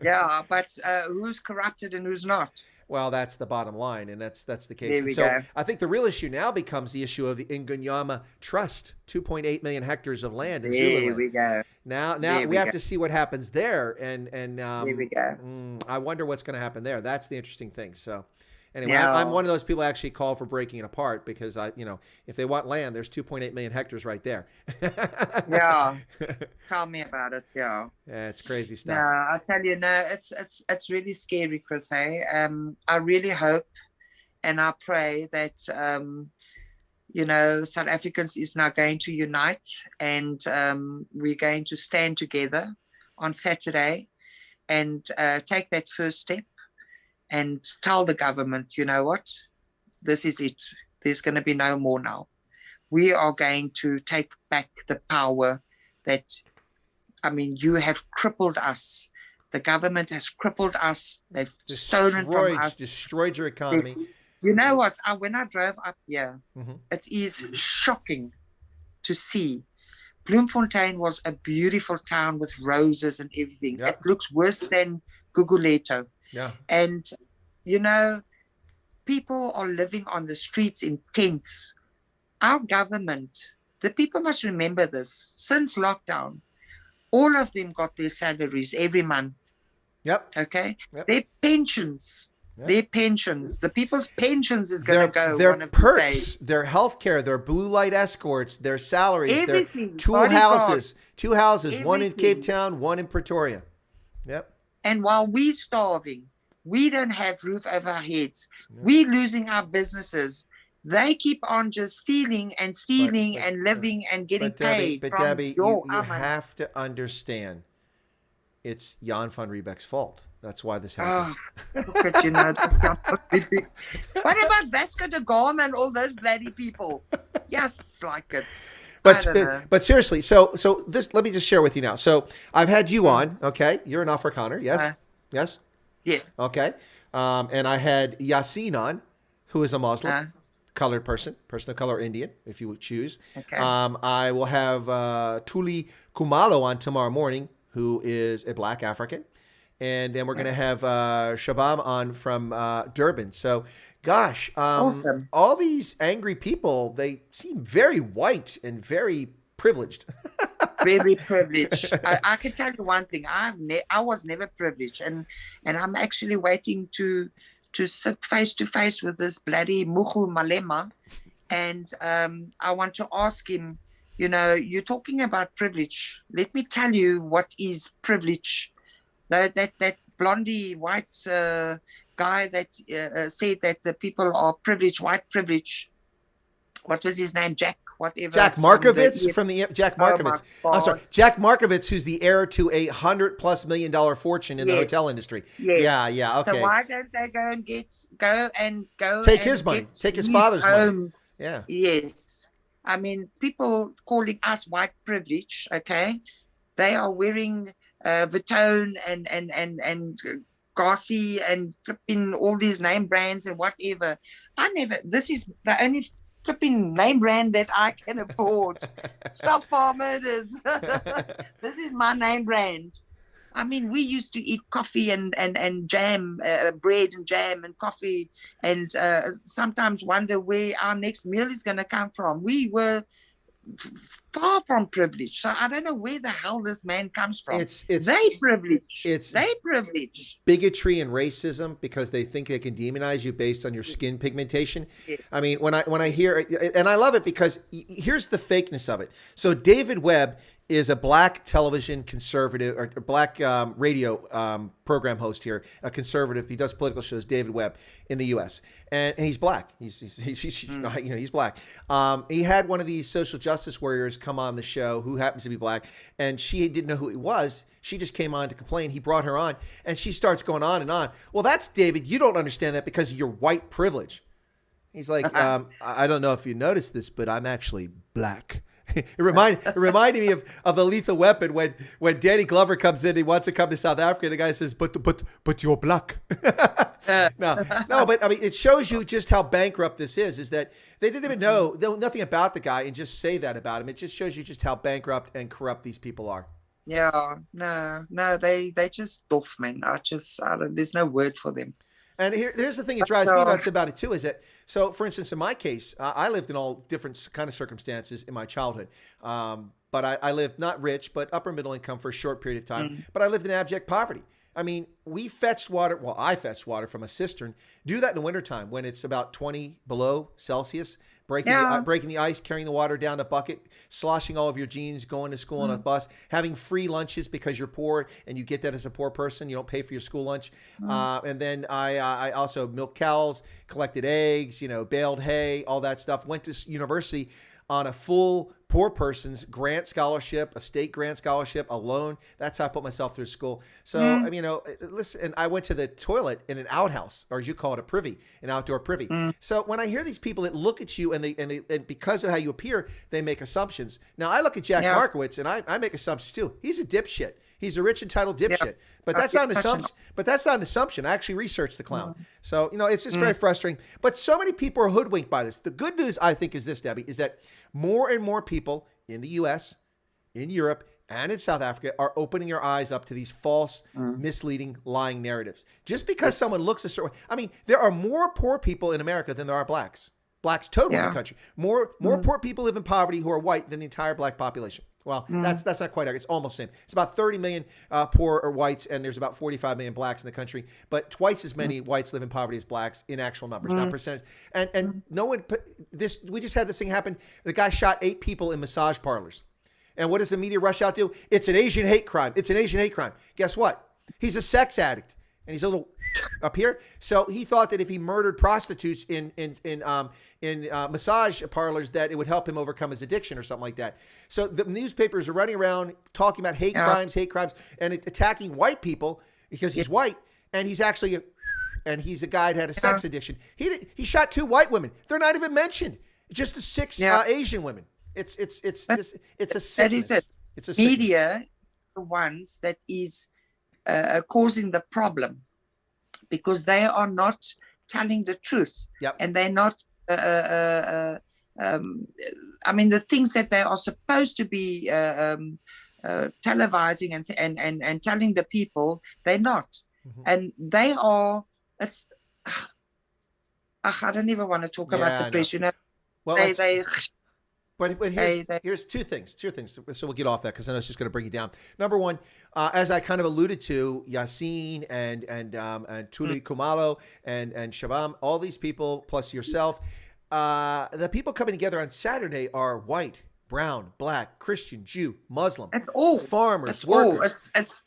Yeah, but who's corrupted and who's not? Well, that's the bottom line, and that's the case. So I think the real issue now becomes the issue of the Ingonyama Trust, 2.8 million hectares of land in Zululand. There we go. Now we have to see what happens there, and there we go. I wonder what's going to happen there. That's the interesting thing. So anyway, I'm one of those people who actually call for breaking it apart because if they want land, there's 2.8 million hectares right there. Yeah, tell me about it. Yeah, it's crazy stuff. No, I tell you, it's really scary, Chris. Hey, I really hope and I pray that South Africans is now going to unite, and we're going to stand together on Saturday and take that first step. And tell the government, you know what, this is it. There's going to be no more now. We are going to take back the power you have crippled us. The government has crippled us. They've stolen from us. Destroyed your economy. You know what? When I drove up here, it is shocking to see. Bloemfontein was a beautiful town with roses and everything. Yep. It looks worse than Guguleto. Yeah. And, people are living on the streets in tents. Our government, the people must remember this, since lockdown, all of them got their salaries every month. Yep. Okay. Yep. Their pensions. Yep. Their pensions. The people's pensions is going to go. Their one of perks, the days. their health care, their blue light escorts, their salaries, Everything. their two Bodyguards. houses, one in Cape Everything. Town, one in Pretoria. Yep. And while we're starving, we don't have roof over our heads. We're losing our businesses. They keep on just stealing and living and getting paid. But from Debbie, your you have to understand, it's Jan van Riebeck's fault. That's why this happened. Look at this. What about Vasco da Gama and all those bloody people? Yes, like it. But seriously, so this, let me just share with you now. So I've had you on, okay? You're an Afrikaner, yes? Yes? Yes. Okay. And I had Yassine on, who is a Muslim, colored person of color, Indian, if you would choose. Okay. I will have Tuli Kumalo on tomorrow morning, who is a black African. And then we're going to have Shabam on from Durban. So, gosh, awesome. All these angry people, they seem very white and very privileged. Very privileged. I can tell you one thing. I was never privileged. And I'm actually waiting to sit face to face with this bloody Mukhul Malema. And I want to ask him, you're talking about privilege. Let me tell you what is privilege. That blondie white guy that said that the people are privileged, white privilege. What was his name? Jack Markovitz from the Jack Markovitz. Oh I'm sorry, Jack Markovitz, who's the heir to $100+ million fortune in the hotel industry. Yes. Yeah. Okay. So why don't they go take his money, take his father's homes. Money? Yeah. Yes. I mean, people calling us white privilege. Okay, they are wearing Vuitton and Garci and flipping all these name brands and whatever. This is the only flipping name brand that I can afford. Stop farm murders. This is my name brand. I mean, we used to eat coffee and jam, bread and jam and coffee, and sometimes wonder where our next meal is going to come from. We were far from privilege, so I don't know where the hell this man comes from. It's they privilege. It's they privilege. Bigotry and racism because they think they can demonize you based on your skin pigmentation. Yes. I mean, when I hear, and I love it because here's the fakeness of it. So David Webb is a black television conservative or black radio program host here, a conservative. He does political shows, David Webb, in the U.S. And he's black. He's black. He had one of these social justice warriors come on the show who happens to be black, and she didn't know who he was. She just came on to complain. He brought her on, and she starts going on and on. Well, that's David. You don't understand that because of your white privilege. He's like, I don't know if you noticed this, but I'm actually black. It reminded me of the Lethal Weapon when Danny Glover comes in, he wants to come to South Africa, and the guy says, but you're black. No, but I mean, it shows you just how bankrupt this is that they didn't even know nothing about the guy and just say that about him. It just shows you just how bankrupt and corrupt these people are. Yeah, no, they just doof, man. There's no word for them. And here's the thing that drives me nuts about it too is that, so for instance, in my case, I lived in all different kind of circumstances in my childhood. But I lived not rich, but upper middle income for a short period of time. But I lived in abject poverty. I mean, we fetched water. Well, I fetched water from a cistern. Do that in the wintertime when it's about 20 below Celsius, breaking the ice, carrying the water down a bucket, sloshing all of your jeans, going to school on a bus, having free lunches because you're poor and you get that as a poor person. You don't pay for your school lunch. And then I also milked cows, collected eggs, baled hay, all that stuff. Went to university on a full poor person's grant scholarship, a state grant scholarship, a loan. That's how I put myself through school. So, listen, and I went to the toilet in an outhouse, or as you call it, a privy, an outdoor privy. So when I hear these people that look at you and because of how you appear, they make assumptions. Now I look at Jack Markowitz and I make assumptions too. He's a dipshit. He's a rich, entitled dipshit. But that's not an assumption. But that's not an assumption. I actually researched the clown. So, it's just very frustrating. But so many people are hoodwinked by this. The good news, I think, is this, Debbie, is that more and more people in the U.S., in Europe, and in South Africa are opening their eyes up to these false, misleading, lying narratives. Just because someone looks a certain way. I mean, there are more poor people in America than there are blacks. Blacks total in the country. More poor people live in poverty who are white than the entire black population. Well, that's not quite accurate. It's almost the same. It's about 30 million poor or whites, and there's about 45 million blacks in the country. But twice as many whites live in poverty as blacks in actual numbers, not percentage. And no one we just had this thing happen. The guy shot 8 people in massage parlors. And what does the media rush out to? It's an Asian hate crime. It's an Asian hate crime. Guess what? He's a sex addict, and he's a little up here. So he thought that if he murdered prostitutes in massage parlors, that it would help him overcome his addiction or something like that. So the newspapers are running around talking about hate crimes, and attacking white people because he's white, and he's actually and he's a guy that had a sex addiction. He shot 2 white women. They're not even mentioned. Just the 6 Asian women. It's a sickness. That is it. It's a sickness. Media, the ones that is causing the problem, because they are not telling the truth. And they're not, I mean, the things that they are supposed to be televising and telling the people, they're not. And they are, I don't even want to talk about the press, you know. Well, But here's two things. So we'll get off that because I know it's just going to bring you down. Number one, as I kind of alluded to, Yassine and Tuli Kumalo and Shabam, all these people plus yourself, the people coming together on Saturday are white, brown, black, Christian, Jew, Muslim. It's all farmers, it's workers. All. It's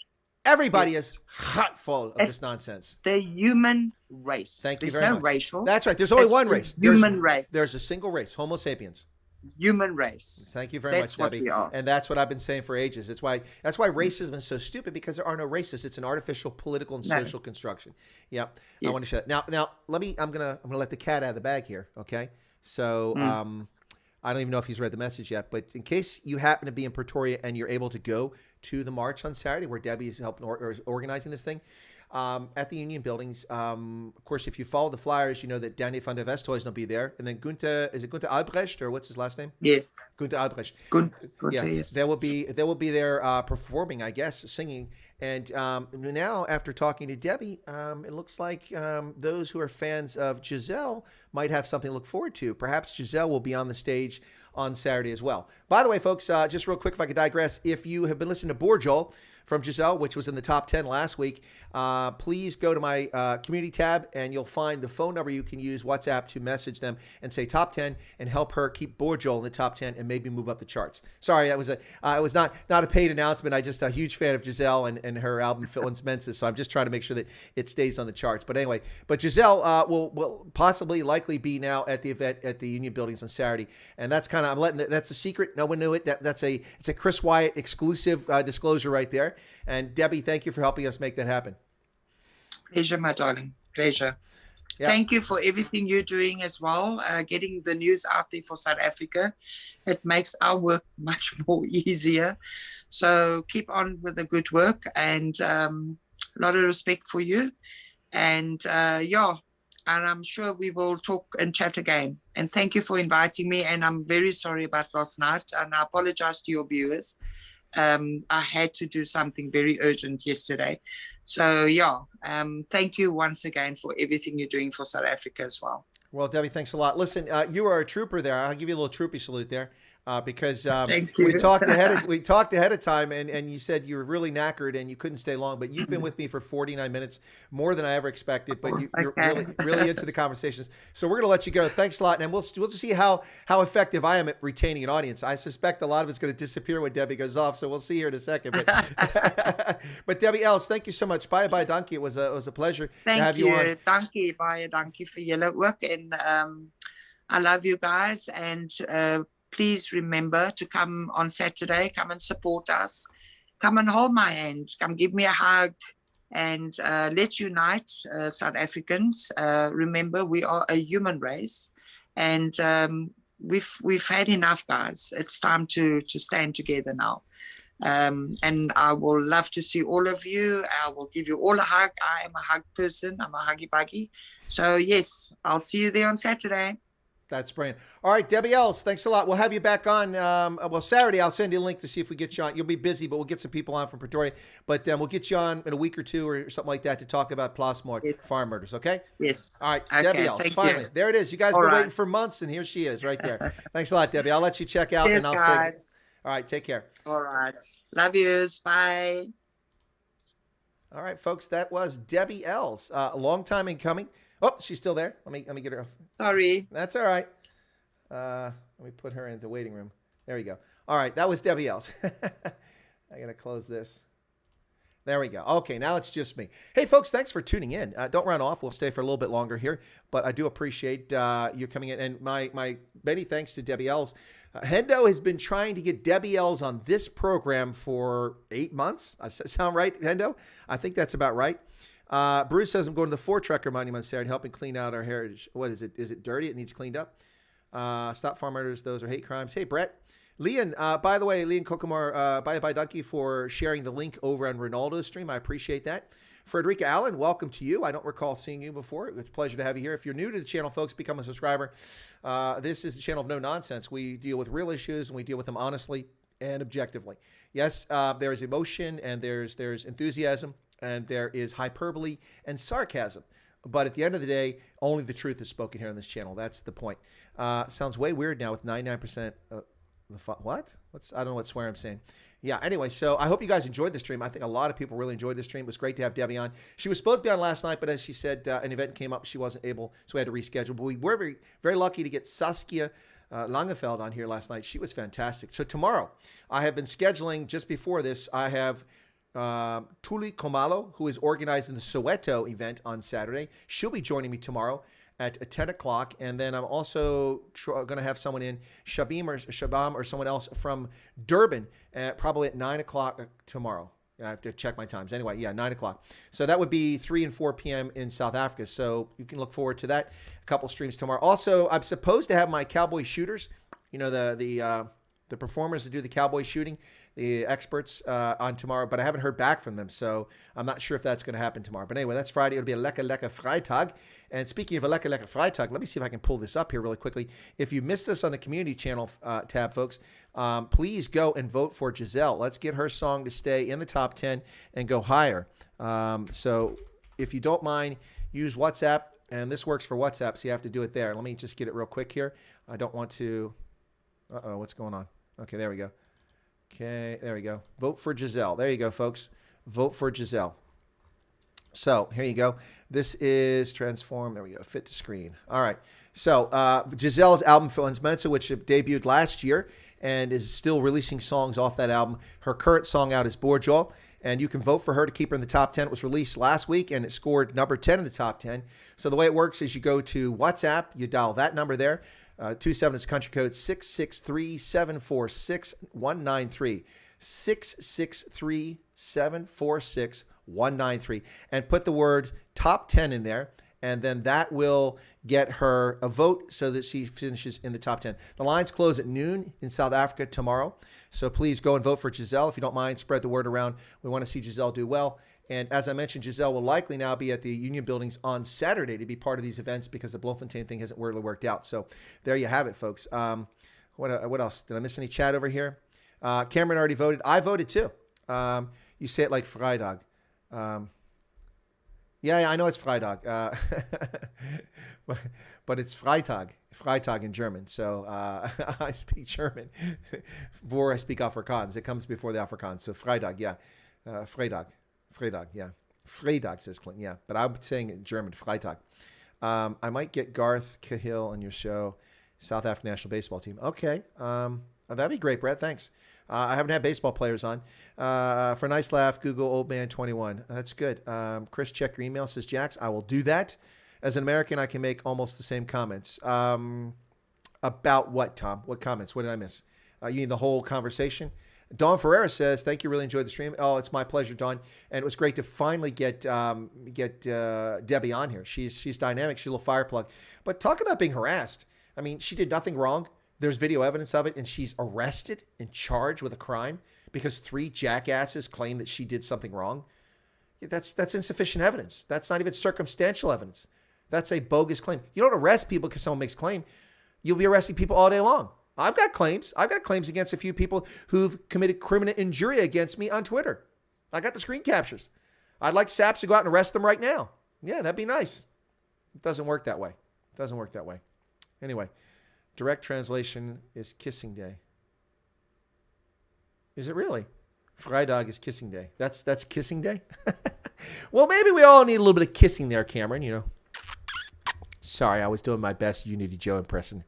everybody is hot full of this nonsense. The human race. Thank you There's very no much. Racial. That's right. There's only one race. Human race. There's a single race, Homo sapiens. Human race. Thank you very much, Debbie. And that's what I've been saying for ages. That's why racism is so stupid, because there are no racists. It's an artificial political and social construction. Yep. Yes. I want to shut now. I'm gonna let the cat out of the bag here. Okay. So I don't even know if he's read the message yet, but in case you happen to be in Pretoria and you're able to go to the march on Saturday, where Debbie is helping organizing this thing. At the Union buildings. Of course, if you follow the flyers, you know that Danny van der Westhuizen will be there. And then Gunther Albrecht, or what's his last name? Yes. Gunther Albrecht. Gunther, yes. They will be there performing, I guess, singing. And now, after talking to Debbie, it looks like those who are fans of Giselle might have something to look forward to. Perhaps Giselle will be on the stage on Saturday as well. By the way, folks, just real quick, if I could digress, if you have been listening to Borjol from Giselle, which was in the top 10 last week, please go to my community tab and you'll find the phone number you can use, WhatsApp, to message them and say top 10 and help her keep Borjol in the top 10 and maybe move up the charts. Sorry, it was not a paid announcement. I'm just a huge fan of Giselle and her album Filins Mensis, so I'm just trying to make sure that it stays on the charts. But anyway, Giselle will possibly likely be now at the event at the Union Buildings on Saturday, and that's kind of that's a secret. No one knew it. It's a Chris Wyatt exclusive disclosure right there. And Debbie, thank you for helping us make that happen. Pleasure, my darling. Pleasure. Yeah. Thank you for everything you're doing as well, getting the news out there for South Africa. It makes our work much more easier. So keep on with the good work, and a lot of respect for you. And and I'm sure we will talk and chat again. And thank you for inviting me. And I'm very sorry about last night, and I apologize to your viewers. I had to do something very urgent yesterday. So thank you once again for everything you're doing for South Africa as well. Well, Debbie, thanks a lot. Listen, you are a trooper there. I'll give you a little troopy salute there. Because we talked ahead of time, and you said you were really knackered and you couldn't stay long, but you've been with me for 49 minutes, more than I ever expected. But you're really into the conversations, so we're going to let you go. Thanks a lot, and we'll just see how effective I am at retaining an audience. I suspect a lot of it's going to disappear when Debbie goes off, so we'll see here in a second. But, but Debbie Els, thank you so much. Bye, Dankie. It was a pleasure to have you on. Dankie, dankie for julle ook, and I love you guys, and please remember to come on Saturday. Come and support us. Come and hold my hand. Come give me a hug, and let's unite, South Africans. Remember, we are a human race, and we've had enough, guys. It's time to stand together now. And I will love to see all of you. I will give you all a hug. I am a hug person. I'm a huggy buggy. So yes, I'll see you there on Saturday. That's brilliant. All right, Debbie Els, thanks a lot. We'll have you back on. Saturday, I'll send you a link to see if we get you on. You'll be busy, but we'll get some people on from Pretoria. But we'll get you on in a week or two or something like that to talk about Plasmod farm murders, okay? Yes. All right, okay, Debbie Els, finally. There it is. You guys have been waiting for months, and here she is right there. Thanks a lot, Debbie. I'll let you check out. Cheers, and I'll guys. All right, take care. All right. Love yous. Bye. All right, folks, that was Debbie Els. A long time in coming. Oh, she's still there. Let me get her off. Sorry. That's all right. Let me put her in the waiting room. There we go. All right, that was Debbie Els. I gotta close this. There we go. Okay, now it's just me. Hey, folks, thanks for tuning in. Don't run off. We'll stay for a little bit longer here, but I do appreciate you coming in. And my many thanks to Debbie Els. Hendo has been trying to get Debbie Els on this program for 8 months. Sound right, Hendo? I think that's about right. Bruce says, I'm going to the Ford Trucker Monument Saturday, helping clean out our heritage. What is it? Is it dirty? It needs cleaned up. Stop farm murders. Those are hate crimes. Hey, Brett. Leon, by the way, Leon Kokomar, bye Donkey, for sharing the link over on Ronaldo's stream. I appreciate that. Frederica Allen, welcome to you. I don't recall seeing you before. It's a pleasure to have you here. If you're new to the channel, folks, become a subscriber. This is the channel of no nonsense. We deal with real issues, and we deal with them honestly and objectively. Yes, there is emotion, and there's enthusiasm, and there is hyperbole and sarcasm. But at the end of the day, only the truth is spoken here on this channel. That's the point. Sounds way weird now with 99%. What? I don't know what swear I'm saying. Yeah, anyway, so I hope you guys enjoyed the stream. I think a lot of people really enjoyed the stream. It was great to have Debbie on. She was supposed to be on last night, but as she said, an event came up. She wasn't able, so we had to reschedule. But we were very, very lucky to get Saskia Langefeld on here last night. She was fantastic. So tomorrow, I have been scheduling just before this. I have Tuli Komalo, who is organizing the Soweto event on Saturday. She'll be joining me tomorrow at 10 o'clock. And then I'm also going to have someone in, Shabam or someone else from Durban, probably at 9 o'clock tomorrow. I have to check my times. Anyway, yeah, 9 o'clock. So that would be 3 and 4 p.m. in South Africa. So you can look forward to that. A couple streams tomorrow. Also, I'm supposed to have my cowboy shooters, you know, the performers that do the cowboy shooting, the experts on tomorrow, but I haven't heard back from them, so I'm not sure if that's going to happen tomorrow. But anyway, that's Friday. It'll be a Lekker Lekker Freitag. And speaking of a Lekker Lekker Freitag, let me see if I can pull this up here really quickly. If you missed this on the community channel tab, folks, please go and vote for Giselle. Let's get her song to stay in the top 10 and go higher. So if you don't mind, use WhatsApp, and this works for WhatsApp, so you have to do it there. Let me just get it real quick here. I don't want to... Uh-oh, what's going on? Okay, there we go. Okay, there we go. Vote for Giselle. There you go, folks. Vote for Giselle. So here you go. This is Transform. There we go. Fit to screen. All right. So Giselle's album Films Mensa, which debuted last year and is still releasing songs off that album. Her current song out is Borjol, and you can vote for her to keep her in the top 10. It was released last week, and it scored number 10 in the top 10. So the way it works is you go to WhatsApp, you dial that number there. 27 is country code 663-746-193. 663-746-193. And put the word top 10 in there. And then that will get her a vote so that she finishes in the top 10. The lines close at noon in South Africa tomorrow. So please go and vote for Giselle. If you don't mind, spread the word around. We want to see Giselle do well. And as I mentioned, Giselle will likely now be at the Union Buildings on Saturday to be part of these events because the Bloemfontein thing hasn't really worked out. So there you have it, folks. What else? Did I miss any chat over here? Cameron already voted. I voted too. You say it like Freitag. Yeah, I know it's Freitag. But it's Freitag. Freitag in German. So I speak German. Before I speak Afrikaans. It comes before the Afrikaans. So Freitag, yeah. Freitag, yeah. Freitag says Clinton, yeah. But I'm saying it in German, Freitag. I might get Garth Cahill on your show, South African national baseball team. Okay. That'd be great, Brett. Thanks. I haven't had baseball players on. For a nice laugh, Google Old Man 21. That's good. Chris, check your email, says Jax. I will do that. As an American, I can make almost the same comments. About what, Tom? What comments? What did I miss? You need the whole conversation? Dawn Ferreira says, thank you, really enjoyed the stream. Oh, it's my pleasure, Dawn. And it was great to finally get Debbie on here. She's dynamic. She's a little fire plug. But talk about being harassed. I mean, she did nothing wrong. There's video evidence of it, and she's arrested and charged with a crime because 3 jackasses claim that she did something wrong. That's insufficient evidence. That's not even circumstantial evidence. That's a bogus claim. You don't arrest people because someone makes a claim. You'll be arresting people all day long. I've got claims. I've got claims against a few people who've committed criminal injury against me on Twitter. I got the screen captures. I'd like SAPs to go out and arrest them right now. Yeah, that'd be nice. It doesn't work that way. It doesn't work that way. Anyway, direct translation is kissing day. Is it really? Freitag is kissing day. That's kissing day? Well, maybe we all need a little bit of kissing there, Cameron, you know. Sorry, I was doing my best Unity Joe impression.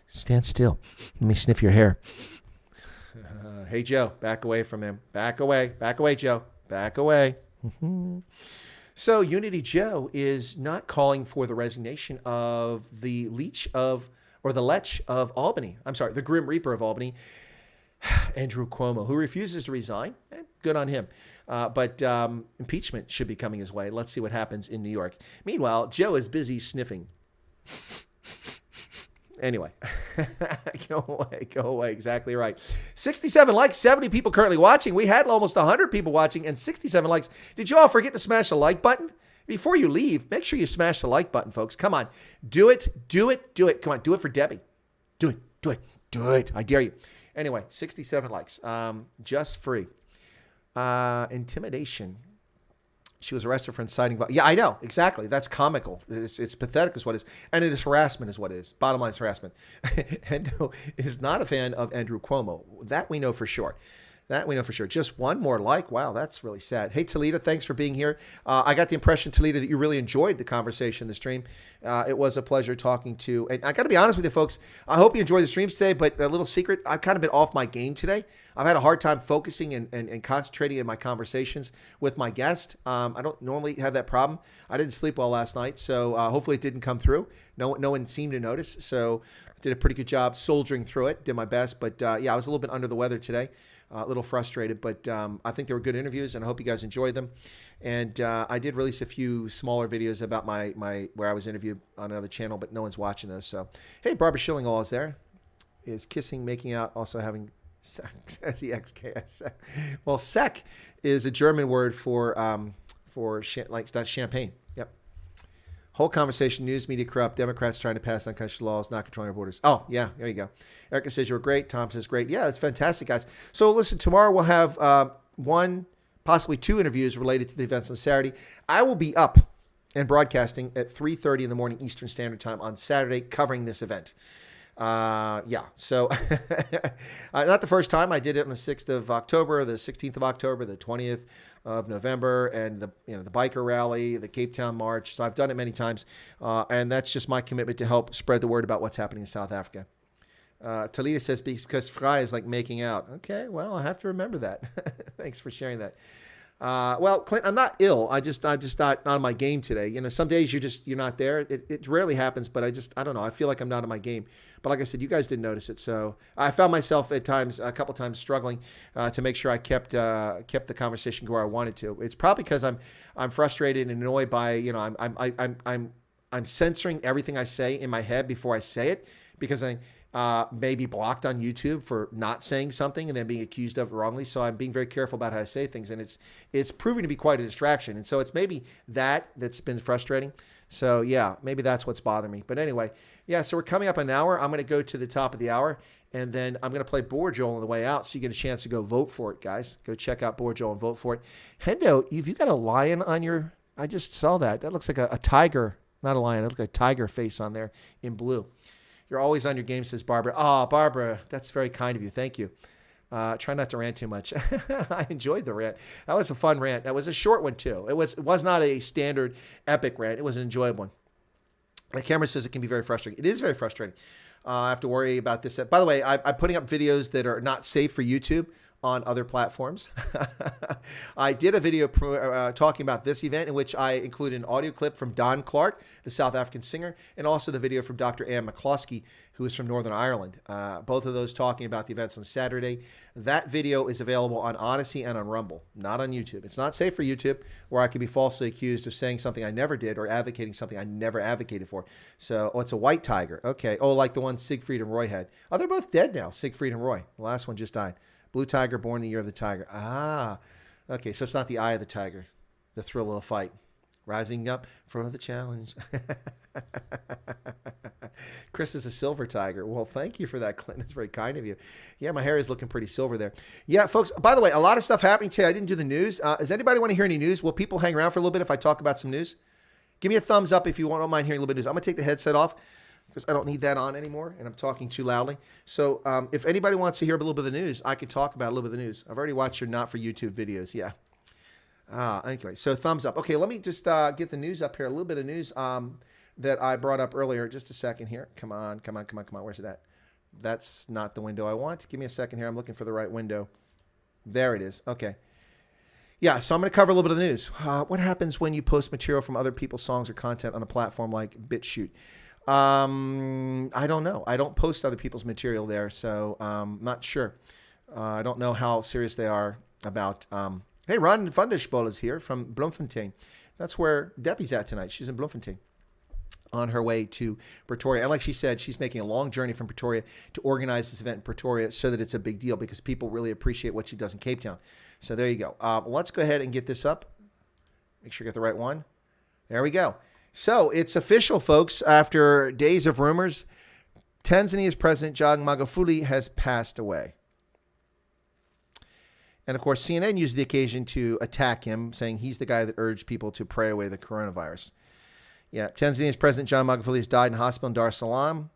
Stand still. Let me sniff your hair. Hey, Joe, back away from him. Back away. Back away, Joe. Back away. So Unity Joe is not calling for the resignation of the Lech of Albany. I'm sorry, the Grim Reaper of Albany, Andrew Cuomo, who refuses to resign. Good on him. But impeachment should be coming his way. Let's see what happens in New York. Meanwhile, Joe is busy sniffing. Anyway, go away. Exactly right. 67 likes, 70 people currently watching. We had almost 100 people watching and 67 likes. Did you all forget to smash the like button? Before you leave, make sure you smash the like button, folks. Come on. Do it. Come on. Do it for Debbie. Do it. I dare you. Anyway, 67 likes. Just free. Intimidation. She was arrested for inciting violence. Yeah, I know. Exactly. That's comical. It's pathetic is what it is. And it is harassment is what it is. Bottom line is harassment. Endo is not a fan of Andrew Cuomo. That we know for sure. Just one more like. Wow, that's really sad. Hey, Talita, thanks for being here. I got the impression, Talita, that you really enjoyed the conversation, the stream. It was a pleasure talking to, and I got to be honest with you, folks. I hope you enjoyed the streams today, but a little secret, I've kind of been off my game today. I've had a hard time focusing and concentrating in my conversations with my guest. I don't normally have that problem. I didn't sleep well last night, so hopefully it didn't come through. No one seemed to notice, so I did a pretty good job soldiering through it, did my best, but yeah, I was a little bit under the weather today. A little frustrated, but I think they were good interviews, and I hope you guys enjoyed them. And I did release a few smaller videos about my where I was interviewed on another channel, but no one's watching those. So, hey, Barbara Schillingall is there. Is kissing, making out, also having sex? S-E-X-K-S. Well, sec is a German word for like that's champagne. Yep. Whole conversation, news media corrupt, Democrats trying to pass unconstitutional laws, not controlling our borders. Oh, yeah, there you go. Erica says you were great. Tom says great. Yeah, it's fantastic, guys. So listen, tomorrow we'll have one, possibly two interviews related to the events on Saturday. I will be up and broadcasting at 3:30 in the morning Eastern Standard Time on Saturday covering this event. Yeah, so not the first time. I did it on the 6th of October, the 16th of October, the 20th of November, and the biker rally, the Cape Town March. So I've done it many times, and that's just my commitment to help spread the word about what's happening in South Africa. Talita says because Fry is like making out. Okay, well, I have to remember that. Thanks for sharing that. Well, Clint, I'm not ill. I'm just not on my game today. Some days you're not there. It rarely happens, but I don't know. I feel like I'm not on my game. But like I said, you guys didn't notice it. So I found myself at times, a couple times struggling to make sure I kept the conversation where I wanted to. It's probably because I'm frustrated and annoyed by, I'm censoring everything I say in my head before I say it because I may be blocked on YouTube for not saying something and then being accused of it wrongly. So I'm being very careful about how I say things, and it's proving to be quite a distraction. And so it's maybe that's been frustrating. So yeah, maybe that's what's bothering me. But anyway, yeah, so we're coming up an hour. I'm going to go to the top of the hour, and then I'm going to play Board Joel on the way out, so you get a chance to go vote for it, guys. Go check out Board Joel and vote for it. Hendo, have you got a lion on your, I just saw that. That looks like a tiger, not a lion. It looks like a tiger face on there in blue. You're always on your game, says Barbara. Oh, Barbara, that's very kind of you. Thank you. Try not to rant too much. I enjoyed the rant. That was a fun rant. That was a short one, too. It was not a standard epic rant. It was an enjoyable one. The camera says it can be very frustrating. It is very frustrating. I have to worry about this. By the way, I'm putting up videos that are not safe for YouTube on other platforms. I did a video talking about this event in which I included an audio clip from Don Clark, the South African singer, and also the video from Dr. Anne McCloskey, who is from Northern Ireland. Both of those talking about the events on Saturday. That video is available on Odyssey and on Rumble, not on YouTube. It's not safe for YouTube, where I could be falsely accused of saying something I never did or advocating something I never advocated for. So, it's a white tiger. Okay. Oh, like the one Siegfried and Roy had. Oh, they're both dead now, Siegfried and Roy. The last one just died. Blue tiger, born the year of the tiger. Ah, okay. So it's not the eye of the tiger, the thrill of the fight. Rising up for the challenge. Chris is a silver tiger. Well, thank you for that, Clint. It's very kind of you. Yeah, my hair is looking pretty silver there. Yeah, folks, by the way, a lot of stuff happening today. I didn't do the news. Does anybody want to hear any news? Will people hang around for a little bit if I talk about some news? Give me a thumbs up if you don't mind hearing a little bit of news. I'm going to take the headset off. because I don't need that on anymore, and I'm talking too loudly. So if anybody wants to hear a little bit of the news, I could talk about a little bit of the news. I've already watched your not for YouTube videos. Yeah. Anyway, so thumbs up. Okay, let me just get the news up here. A little bit of news that I brought up earlier. Just a second here. Come on. Where's it at? That's not the window I want. Give me a second here. I'm looking for the right window. There it is. Okay. Yeah, so I'm going to cover a little bit of the news. What happens when you post material from other people's songs or content on a platform like BitChute? I don't know. I don't post other people's material there, so not sure. I don't know how serious they are about... Hey, Ron Fundischbol is here from Bloemfontein. That's where Debbie's at tonight. She's in Bloemfontein on her way to Pretoria. And like she said, she's making a long journey from Pretoria to organize this event in Pretoria so that it's a big deal because people really appreciate what she does in Cape Town. So there you go. Let's go ahead and get this up. Make sure you get the right one. There we go. So it's official, folks. After days of rumors, Tanzania's President John Magufuli has passed away. And, of course, CNN used the occasion to attack him, saying he's the guy that urged people to pray away the coronavirus. Yeah, Tanzania's President John Magufuli has died in a hospital in Dar es Salaam.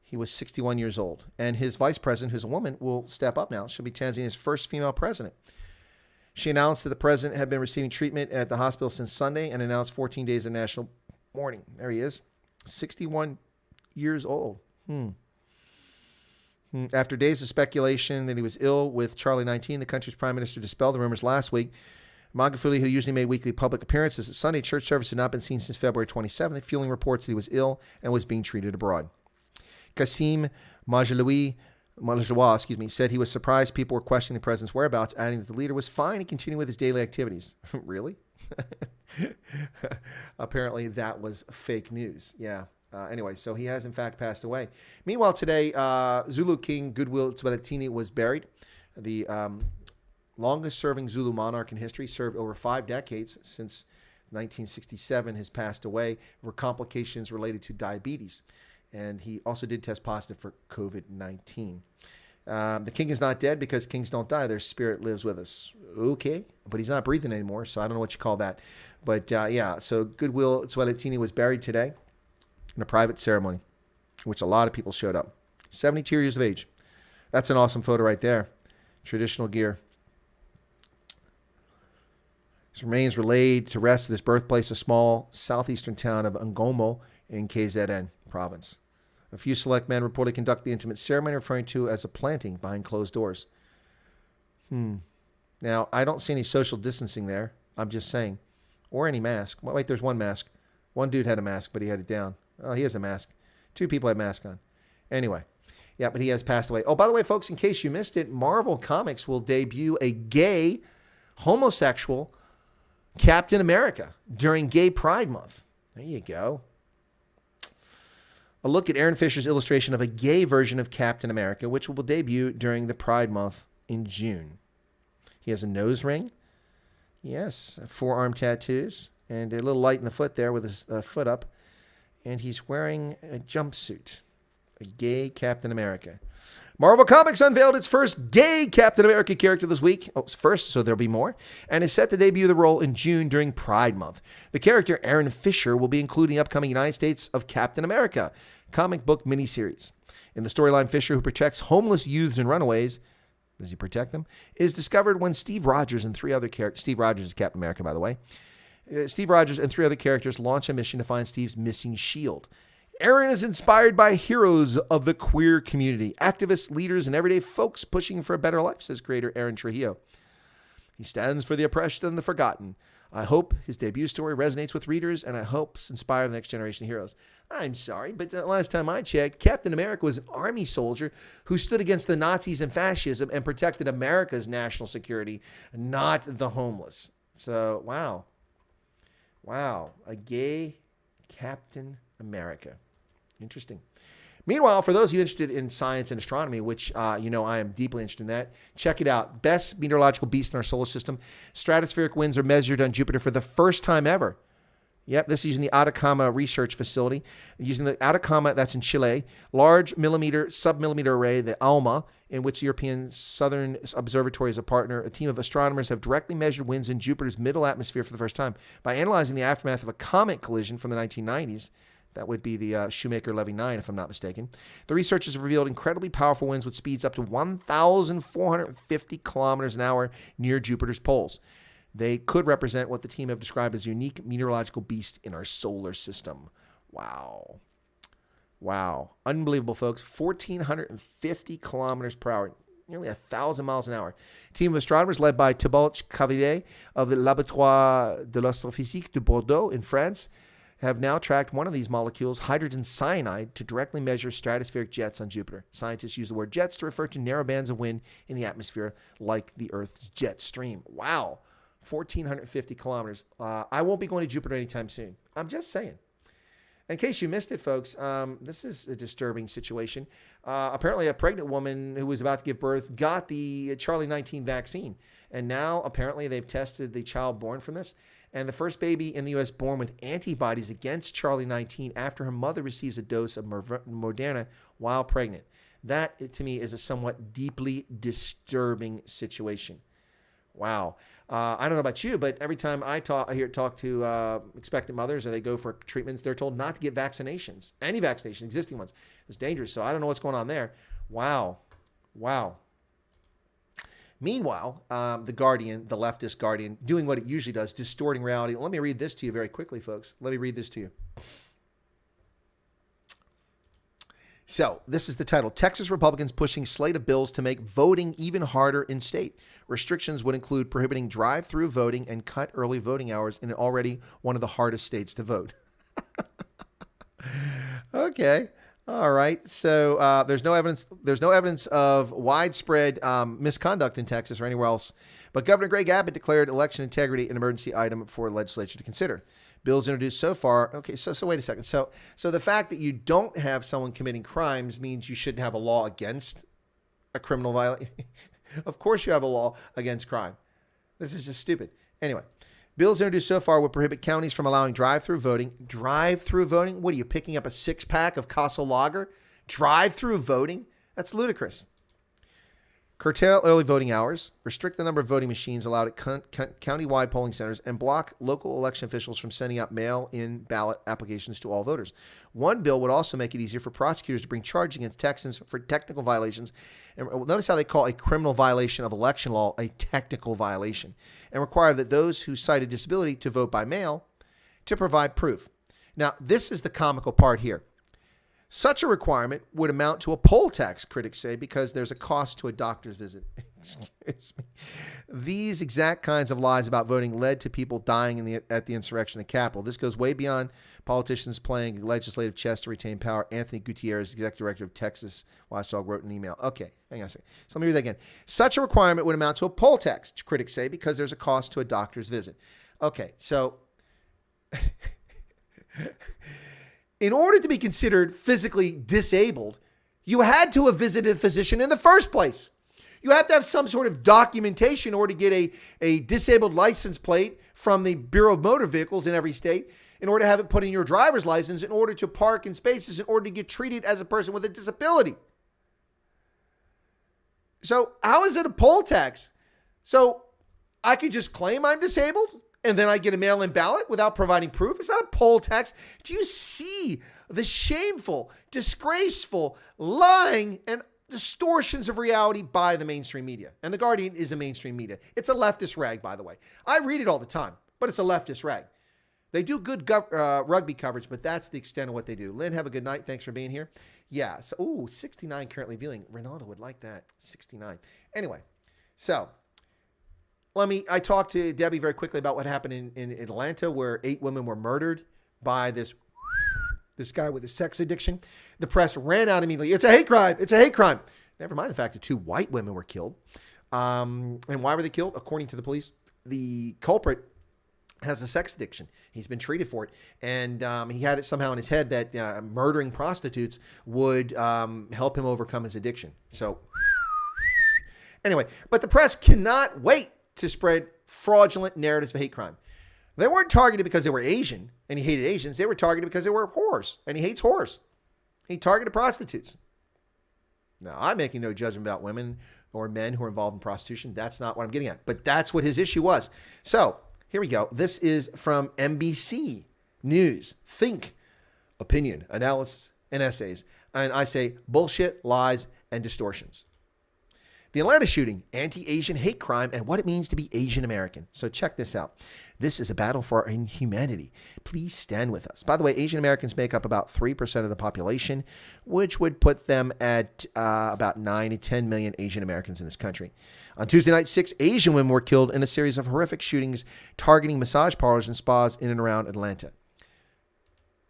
He was 61 years old. And his vice president, who's a woman, will step up now. She'll be Tanzania's first female president. She announced that the president had been receiving treatment at the hospital since Sunday and announced 14 days of national mourning. There he is, 61 years old. After days of speculation that he was ill with Charlie-19, the country's prime minister dispelled the rumors last week. Magufuli, who usually made weekly public appearances at Sunday church service, had not been seen since February 27th, fueling reports that he was ill and was being treated abroad. Kassim Majaliwa, said he was surprised people were questioning the president's whereabouts, adding that the leader was fine and continuing with his daily activities. Really? Apparently that was fake news. Yeah. Anyway, so he has in fact passed away. Meanwhile, today, Zulu King Goodwill Zwelithini was buried. The longest-serving Zulu monarch in history, served over 5 decades since 1967, has passed away for complications related to diabetes. And he also did test positive for COVID-19. The king is not dead because kings don't die. Their spirit lives with us. Okay, but he's not breathing anymore, so I don't know what you call that. But yeah, so Goodwill Zwelithini was buried today in a private ceremony, which a lot of people showed up. 72 years of age. That's an awesome photo right there. Traditional gear. His remains were laid to rest at his birthplace, a small southeastern town of Ngomo in KZN province. A few select men reportedly conduct the intimate ceremony, referring to as a planting behind closed doors. Now, I don't see any social distancing there. I'm just saying. Or any mask. Well, wait, there's one mask. One dude had a mask, but he had it down. Oh, he has a mask. 2 people had masks on. Anyway. Yeah, but he has passed away. Oh, by the way, folks, in case you missed it, Marvel Comics will debut a gay, homosexual Captain America during Gay Pride Month. There you go. A look at Aaron Fisher's illustration of a gay version of Captain America, which will debut during the Pride Month in June. He has a nose ring. Yes, 4-arm tattoos, and a little light in the foot there with his foot up. And he's wearing a jumpsuit. A gay Captain America. Marvel Comics unveiled its first gay Captain America character this week. Oh, it's first, so there'll be more. And is set to debut the role in June during Pride Month. The character, Aaron Fisher, will be included in the upcoming United States of Captain America comic book miniseries. In the storyline, Fisher, who protects homeless youths and runaways, does he protect them, is discovered when Steve Rogers and 3 other characters, Steve Rogers is Captain America, by the way, Steve Rogers and 3 other characters launch a mission to find Steve's missing shield. Aaron is inspired by heroes of the queer community, activists, leaders, and everyday folks pushing for a better life, says creator Aaron Trujillo. He stands for the oppressed and the forgotten. I hope his debut story resonates with readers, and I hope it's inspire the next generation of heroes. I'm sorry, but the last time I checked, Captain America was an army soldier who stood against the Nazis and fascism and protected America's national security, not the homeless. So, wow. Wow, a gay Captain America. Interesting. Meanwhile, for those of you interested in science and astronomy, which I am deeply interested in that, check it out. Best meteorological beast in our solar system. Stratospheric winds are measured on Jupiter for the first time ever. Yep, this is using the Atacama Research Facility. Using the Atacama, that's in Chile, large sub-millimeter array, the ALMA, in which the European Southern Observatory is a partner. A team of astronomers have directly measured winds in Jupiter's middle atmosphere for the first time. By analyzing the aftermath of a comet collision from the 1990s, That would be the Shoemaker-Levy 9, if I'm not mistaken. The researchers have revealed incredibly powerful winds with speeds up to 1,450 kilometers an hour near Jupiter's poles. They could represent what the team have described as a unique meteorological beast in our solar system. Wow. Unbelievable, folks. 1,450 kilometers per hour. Nearly 1,000 miles an hour. Team of astronomers led by Thibault Cavalier of the Laboratoire de l'Astrophysique de Bordeaux in France have now tracked one of these molecules, hydrogen cyanide, to directly measure stratospheric jets on Jupiter. Scientists use the word jets to refer to narrow bands of wind in the atmosphere like the Earth's jet stream. Wow. 1,450 kilometers. I won't be going to Jupiter anytime soon. I'm just saying. In case you missed it, folks, this is a disturbing situation. Apparently, a pregnant woman who was about to give birth got the Charlie 19 vaccine. And now, apparently, they've tested the child born from this. And the first baby in the U.S. born with antibodies against Charlie 19 after her mother receives a dose of Moderna while pregnant. That, to me, is a somewhat deeply disturbing situation. Wow. I don't know about you, but every time I talk to expectant mothers or they go for treatments, they're told not to get vaccinations, any vaccination, existing ones. It's dangerous. So I don't know what's going on there. Wow. Meanwhile, the Guardian, the leftist Guardian, doing what it usually does, distorting reality. Let me read this to you very quickly, folks. Let me read this to you. So this is the title. Texas Republicans pushing slate of bills to make voting even harder in state. Restrictions would include prohibiting drive-through voting and cut early voting hours in already one of the hardest states to vote. Okay. All right. So there's no evidence of widespread misconduct in Texas or anywhere else. But Governor Greg Abbott declared election integrity an emergency item for the legislature to consider. Bills introduced so far. Okay, so wait a second. So the fact that you don't have someone committing crimes means you shouldn't have a law against a criminal violation. Of course you have a law against crime. This is just stupid. Anyway, bills introduced so far would prohibit counties from allowing drive-through voting. Drive-through voting? What are you, picking up a six-pack of Casa Lager? Drive-through voting? That's ludicrous. Curtail early voting hours, restrict the number of voting machines allowed at county-wide polling centers, and block local election officials from sending out mail-in ballot applications to all voters. One bill would also make it easier for prosecutors to bring charges against Texans for technical violations. And notice how they call a criminal violation of election law a technical violation, and require that those who cite a disability to vote by mail to provide proof. Now, this is the comical part here. Such a requirement would amount to a poll tax, critics say, because there's a cost to a doctor's visit. Excuse me. These exact kinds of lies about voting led to people dying at the insurrection at the Capitol. This goes way beyond politicians playing legislative chess to retain power. Anthony Gutierrez, executive director of Texas Watchdog, wrote an email. Okay, hang on a second. So let me read that again. Such a requirement would amount to a poll tax, critics say, because there's a cost to a doctor's visit. Okay, so in order to be considered physically disabled, you had to have visited a physician in the first place. You have to have some sort of documentation in order to get a disabled license plate from the Bureau of Motor Vehicles in every state, in order to have it put in your driver's license, in order to park in spaces, in order to get treated as a person with a disability. So how is it a poll tax? So I could just claim I'm disabled and then I get a mail-in ballot without providing proof? It's not a poll tax. Do you see the shameful, disgraceful, lying, and distortions of reality by the mainstream media? And The Guardian is a mainstream media. It's a leftist rag, by the way. I read it all the time, but it's a leftist rag. They do good rugby coverage, but that's the extent of what they do. Lynn, have a good night. Thanks for being here. Yeah. So, 69 currently viewing. Ronaldo would like that. 69. Anyway, so I talked to Debbie very quickly about what happened in Atlanta, where 8 women were murdered by this guy with a sex addiction. The press ran out immediately. It's a hate crime. It's a hate crime. Never mind the fact that 2 white women were killed. And why were they killed? According to the police, the culprit has a sex addiction. He's been treated for it. And he had it somehow in his head that murdering prostitutes would help him overcome his addiction. So anyway, but the press cannot wait to spread fraudulent narratives of hate crime. They weren't targeted because they were Asian and he hated Asians. They were targeted because they were whores and he hates whores. He targeted prostitutes. Now, I'm making no judgment about women or men who are involved in prostitution. That's not what I'm getting at. But that's what his issue was. So here we go. This is from NBC News. Think opinion, analysis, and essays. And I say bullshit, lies, and distortions. The Atlanta shooting, anti-Asian hate crime, and what it means to be Asian American. So check this out. This is a battle for our humanity. Please stand with us. By the way, Asian Americans make up about 3% of the population, which would put them at about 9 to 10 million Asian Americans in this country. On Tuesday night, 6 Asian women were killed in a series of horrific shootings targeting massage parlors and spas in and around Atlanta.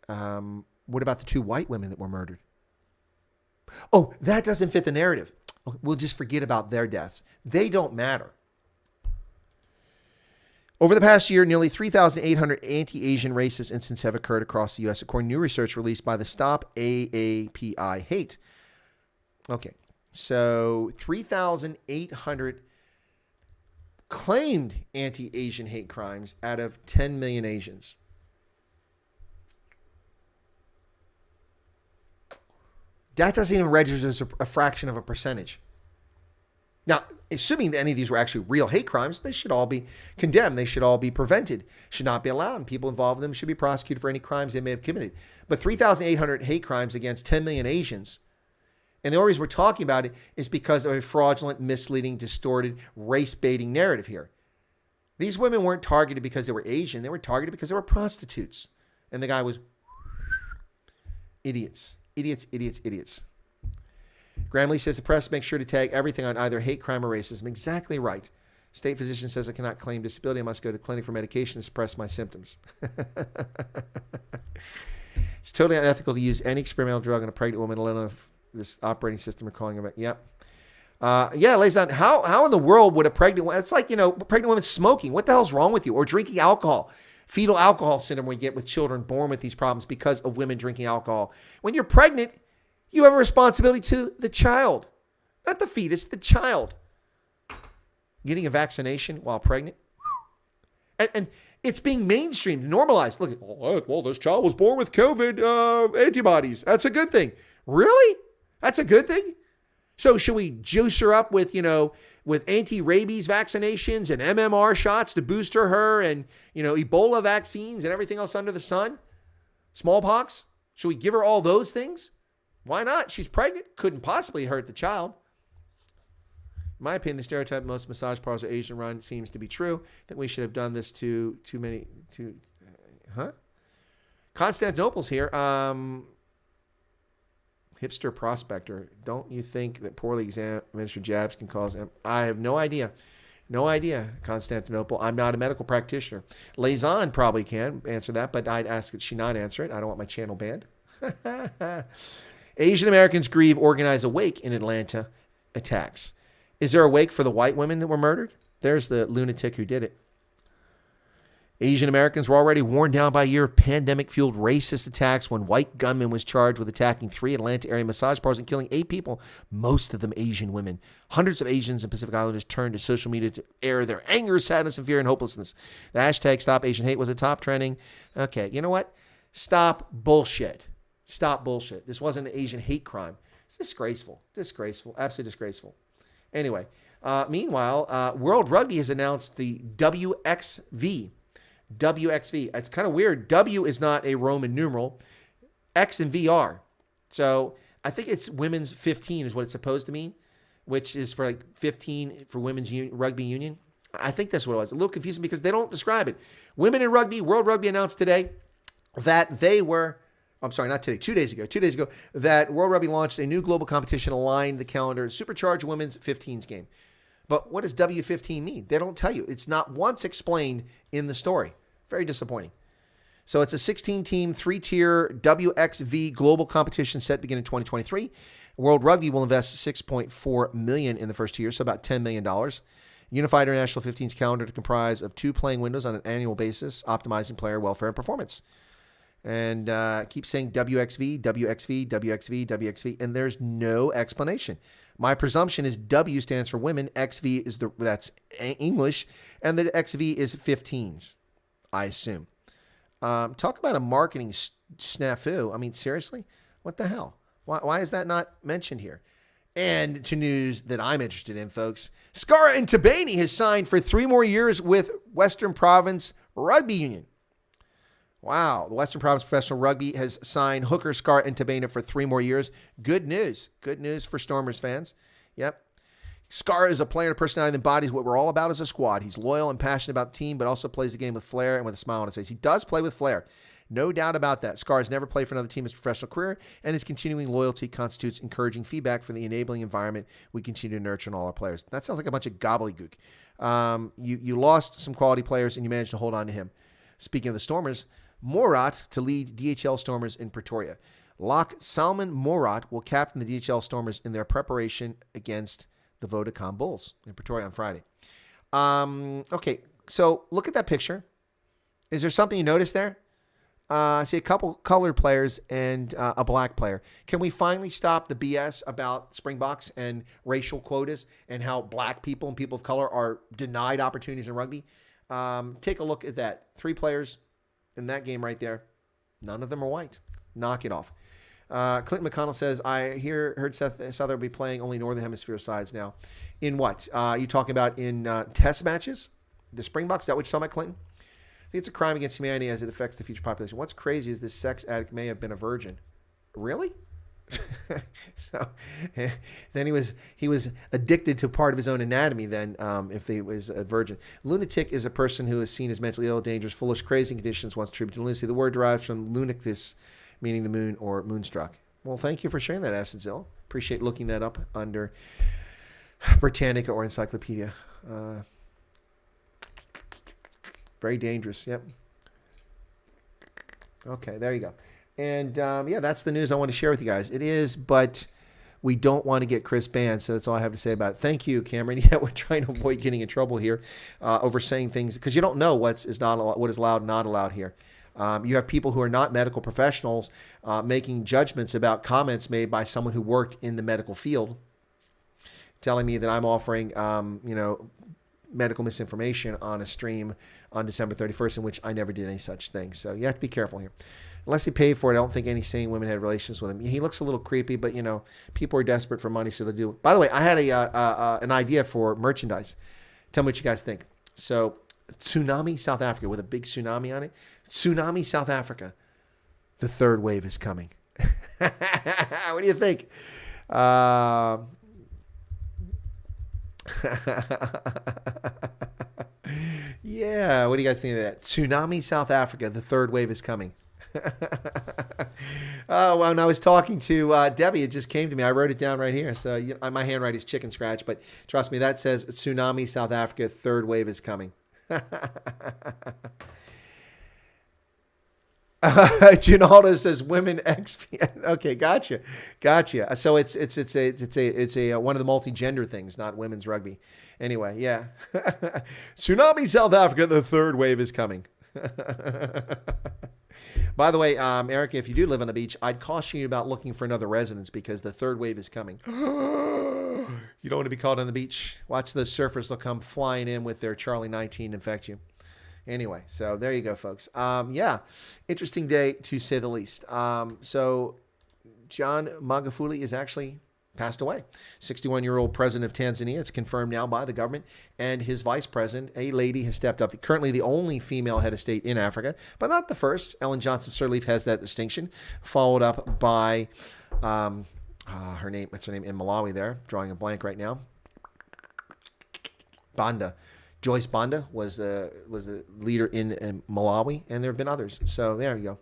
What about the 2 white women that were murdered? Oh, that doesn't fit the narrative. We'll just forget about their deaths. They don't matter. Over the past year, nearly 3,800 anti-Asian racist incidents have occurred across the U.S., according to new research released by the Stop AAPI Hate. Okay, so 3,800 claimed anti-Asian hate crimes out of 10 million Asians. That doesn't even register as a fraction of a percentage. Now, assuming that any of these were actually real hate crimes, they should all be condemned. They should all be prevented. Should not be allowed. And people involved in them should be prosecuted for any crimes they may have committed. But 3,800 hate crimes against 10 million Asians, and the only reason we're talking about it is because of a fraudulent, misleading, distorted, race-baiting narrative here. These women weren't targeted because they were Asian. They were targeted because they were prostitutes. And the guy was idiots. Idiots, idiots, idiots. Graham Lee says the press makes sure to tag everything on either hate crime or racism. Exactly right. State physician says I cannot claim disability. I must go to clinic for medication to suppress my symptoms. It's totally unethical to use any experimental drug on a pregnant woman, let alone this operating system we're calling about. Yep. Yeah, lays down. How in the world would a pregnant woman, it's like, pregnant women smoking. What the hell's wrong with you? Or drinking alcohol. Fetal alcohol syndrome we get with children born with these problems because of women drinking alcohol. When you're pregnant, you have a responsibility to the child, not the fetus, the child. Getting a vaccination while pregnant. And it's being mainstreamed, normalized. Look, well, this child was born with COVID antibodies. That's a good thing. Really? That's a good thing? So should we juice her up with, with anti-rabies vaccinations and MMR shots to booster her and, Ebola vaccines and everything else under the sun? Smallpox? Should we give her all those things? Why not? She's pregnant. Couldn't possibly hurt the child. In my opinion, the stereotype most massage parlors are Asian run seems to be true. I think we should have done this to Constantinople's here. Hipster prospector. Don't you think that poorly administered jabs can cause... I have no idea. No idea, Constantinople. I'm not a medical practitioner. Lazan probably can answer that, but I'd ask that she not answer it. I don't want my channel banned. Asian Americans grieve organize a wake in Atlanta attacks. Is there a wake for the white women that were murdered? There's the lunatic who did it. Asian Americans were already worn down by a year of pandemic-fueled racist attacks when white gunman was charged with attacking 3 Atlanta area massage parlors and killing 8 people, most of them Asian women. Hundreds of Asians and Pacific Islanders turned to social media to air their anger, sadness, and fear and hopelessness. The hashtag Stop Asian Hate was a top trending. Okay, you know what? Stop bullshit. Stop bullshit. This wasn't an Asian hate crime. It's disgraceful. Disgraceful. Absolutely disgraceful. Anyway, meanwhile, World Rugby has announced the WXV. WXV. It's kind of weird. W is not a Roman numeral. X and V are. So I think it's women's 15 is what it's supposed to mean, which is for 15 for women's rugby union. I think that's what it was. A little confusing because they don't describe it. Women in rugby, World Rugby announced today that they were, I'm sorry, not today, 2 days ago, that World Rugby launched a new global competition aligned the calendar, supercharged women's 15s game. But what does W15 mean? They don't tell you. It's not once explained in the story. Very disappointing. So it's a 16-team, 3-tier WXV global competition set beginning in 2023. World Rugby will invest $6.4 million in the first 2 years, so about $10 million. Unified International 15s calendar to comprise of 2 playing windows on an annual basis, optimizing player welfare and performance. And keep saying WXV, WXV, WXV, WXV, and there's no explanation. My presumption is W stands for women, XV is that's English, and the XV is 15s. I assume. Talk about a marketing snafu. I mean, seriously? What the hell? Why is that not mentioned here? And to news that I'm interested in, folks. Skara Ntabane has signed for 3 more years with Western Province Rugby Union. Wow. The Western Province Professional Rugby has signed hooker Scar Ntebane for 3 more years. Good news. Good news for Stormers fans. Yep. Scar is a player and personality that embodies what we're all about as a squad. He's loyal and passionate about the team, but also plays the game with flair and with a smile on his face. He does play with flair. No doubt about that. Scar has never played for another team in his professional career, and his continuing loyalty constitutes encouraging feedback for the enabling environment we continue to nurture in all our players. That sounds like a bunch of gobbledygook. You lost some quality players, and you managed to hold on to him. Speaking of the Stormers, Morat to lead DHL Stormers in Pretoria. Lock Salman Morat will captain the DHL Stormers in their preparation against the Vodacom Bulls in Pretoria on Friday. Okay, so look at that picture. Is there something you noticed there? I see a couple colored players and a black player. Can we finally stop the BS about Springboks and racial quotas and how black people and people of color are denied opportunities in rugby? Take a look at that. 3 players in that game right there. None of them are white. Knock it off. Clinton McConnell says, I heard Southern will be playing only Northern Hemisphere sides now. In what? You talking about in test matches? The Springboks? Is that what you're talking about, Clinton? I think it's a crime against humanity as it affects the future population. What's crazy is this sex addict may have been a virgin. Really? So then he was addicted to part of his own anatomy then if he was a virgin. Lunatic is a person who is seen as mentally ill, dangerous, foolish, crazy conditions once attributed to lunacy. The word derives from lunicus, meaning the moon or moonstruck. Well, thank you for sharing that, Acidzil. Appreciate looking that up under Britannica or Encyclopedia. Very dangerous. Yep. Okay, there you go. And yeah, that's the news I want to share with you guys. It is, but we don't want to get Chris banned, so that's all I have to say about it. Thank you, Cameron. Yeah, we're trying to avoid getting in trouble here over saying things because you don't know what is allowed and not allowed here. You have people who are not medical professionals making judgments about comments made by someone who worked in the medical field, telling me that I'm offering, medical misinformation on a stream on December 31st, in which I never did any such thing. So you have to be careful here. Unless he paid for it, I don't think any sane women had relations with him. He looks a little creepy, but, people are desperate for money, so they'll do it. By the way, I had an idea for merchandise. Tell me what you guys think. So Tsunami South Africa with a big tsunami on it. Tsunami South Africa. The third wave is coming. What do you think? Yeah, what do you guys think of that? Tsunami South Africa. The third wave is coming. Oh, well, when I was talking to Debbie, it just came to me. I wrote it down right here. So my handwriting is chicken scratch, but trust me, that says Tsunami South Africa. Third wave is coming. Ginaldo says women XP. Okay, gotcha. So it's a one of the multi-gender things, not women's rugby. Anyway, yeah. Tsunami South Africa, the third wave is coming. By the way, Erica, if you do live on the beach, I'd caution you about looking for another residence because the third wave is coming. You don't want to be caught on the beach. Watch the surfers. They'll come flying in with their Charlie 19 and infect you. Anyway, so there you go, folks. Yeah, interesting day to say the least. So John Magufuli is actually passed away. 61-year-old president of Tanzania. It's confirmed now by the government. And his vice president, a lady, has stepped up. Currently the only female head of state in Africa, but not the first. Ellen Johnson Sirleaf has that distinction, followed up by her name. What's her name in Malawi there? Drawing a blank right now. Banda. Joyce Banda was the leader in Malawi, and there have been others. So there you go.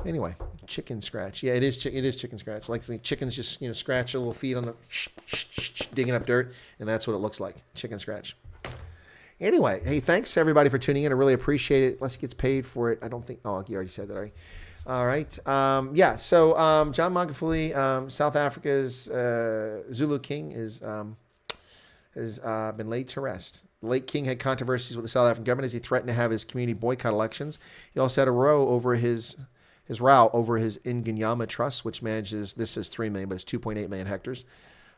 Anyway, chicken scratch. Yeah, it is chicken scratch. Like chickens just scratch their little feet on the digging up dirt, and that's what it looks like. Chicken scratch. Anyway, hey, thanks everybody for tuning in. I really appreciate it. Unless he gets paid for it, I don't think. Oh, you already said that already. All right. Yeah. So John Magufuli, South Africa's Zulu king, has been laid to rest. The late king had controversies with the South African government as he threatened to have his community boycott elections. He also had a row over his Inganyama Trust, which manages, this says 3 million, but it's 2.8 million hectares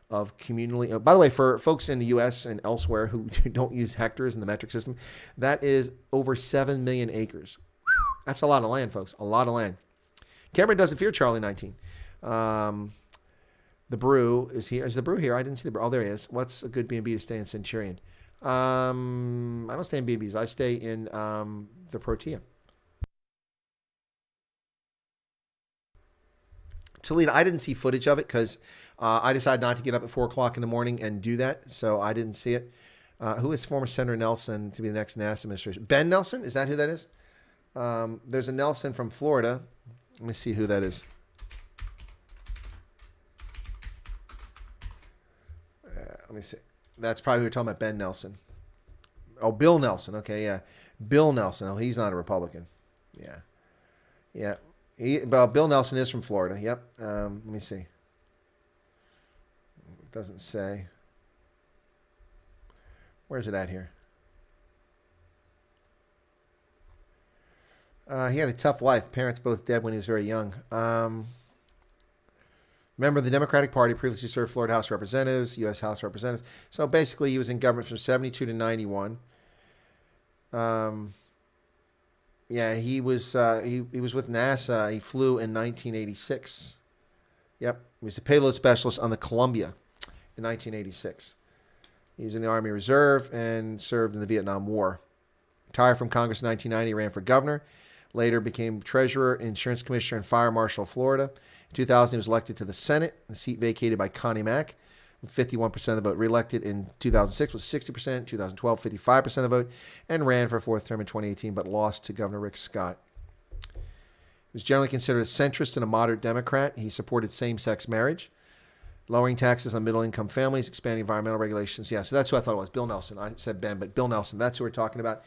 of communally. By the way, for folks in the U.S. and elsewhere who don't use hectares in the metric system, that is over 7 million acres. That's a lot of land, folks. A lot of land. Cameron doesn't fear Charlie 19. The brew is here. Is the brew here? I didn't see the brew. Oh, there he is. What's a good B&B to stay in Centurion? I don't stay in B&Bs. I stay in the Protea. Toledo, I didn't see footage of it because I decided not to get up at 4 o'clock in the morning and do that, so I didn't see it. Who is former Senator Nelson to be the next NASA administration? Ben Nelson? Is that who that is? There's a Nelson from Florida. Let me see who that is. Let me see. That's probably who we're talking about, Ben Nelson. Oh, Bill Nelson. Okay, yeah. Bill Nelson. Oh, he's not a Republican. Yeah. Yeah. Well, Bill Nelson is from Florida. Yep. Let me see. It doesn't say. Where's it at here? He had a tough life. Parents both dead when he was very young. Member of the Democratic Party, previously served Florida House of Representatives, U.S. House of Representatives. So basically, he was in government from 72 to 91. Yeah, he was with NASA. He flew in 1986. Yep, he was a payload specialist on the Columbia in 1986. He's in the Army Reserve and served in the Vietnam War. Retired from Congress in 1990, ran for governor. Later became treasurer, insurance commissioner, and fire marshal of Florida. In 2000, he was elected to the Senate, the seat vacated by Connie Mack. 51% of the vote. Reelected in 2006 was 60%, 2012 55% of the vote, and ran for a fourth term in 2018, but lost to Governor Rick Scott. He was generally considered a centrist and a moderate Democrat. He supported same-sex marriage, lowering taxes on middle-income families, expanding environmental regulations. Yeah, so that's who I thought it was, Bill Nelson. I said Ben, but Bill Nelson, that's who we're talking about.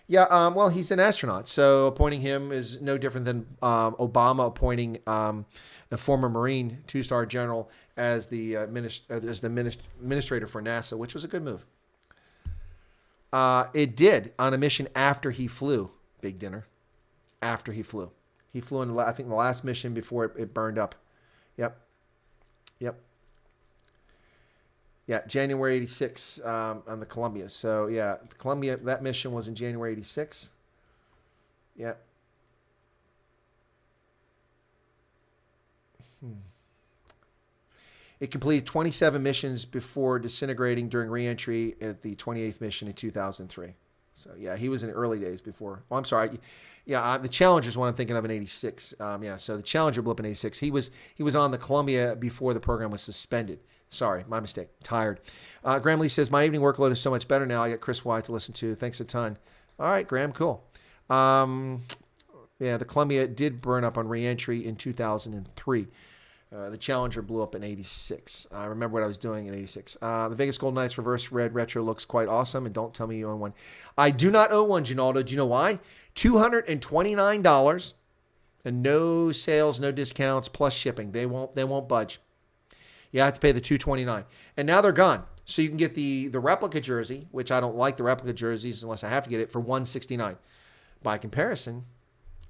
Yeah, well, he's an astronaut, so appointing him is no different than Obama appointing a former Marine, two-star general, as the administrator for NASA, which was a good move. It did on a mission after he flew. Big dinner. After he flew. He flew in, I think, the last mission before it burned up. Yep. Yeah, January 86 on the Columbia. So, yeah, the Columbia, that mission was in January 86. Yeah. It completed 27 missions before disintegrating during reentry at the 28th mission in 2003. So, yeah, he was in the early days before. Oh, I'm sorry. Yeah, the Challenger is what I'm thinking of in 86. Yeah, so the Challenger blew up in 86. He was on the Columbia before the program was suspended. Sorry, my mistake. Tired. Graham Lee says, my evening workload is so much better now. I got Chris Wyatt to listen to. Thanks a ton. All right, Graham, cool. Yeah, the Columbia did burn up on reentry in 2003. The Challenger blew up in 86. I remember what I was doing in 86. The Vegas Golden Knights reverse red retro looks quite awesome, and don't tell me you own one. I do not own one, Ginaldo. Do you know why? $229 and no sales, no discounts, plus shipping. They won't budge. You have to pay the $229, and now they're gone. So you can get the replica jersey, which I don't like the replica jerseys unless I have to get it, for $169. By comparison,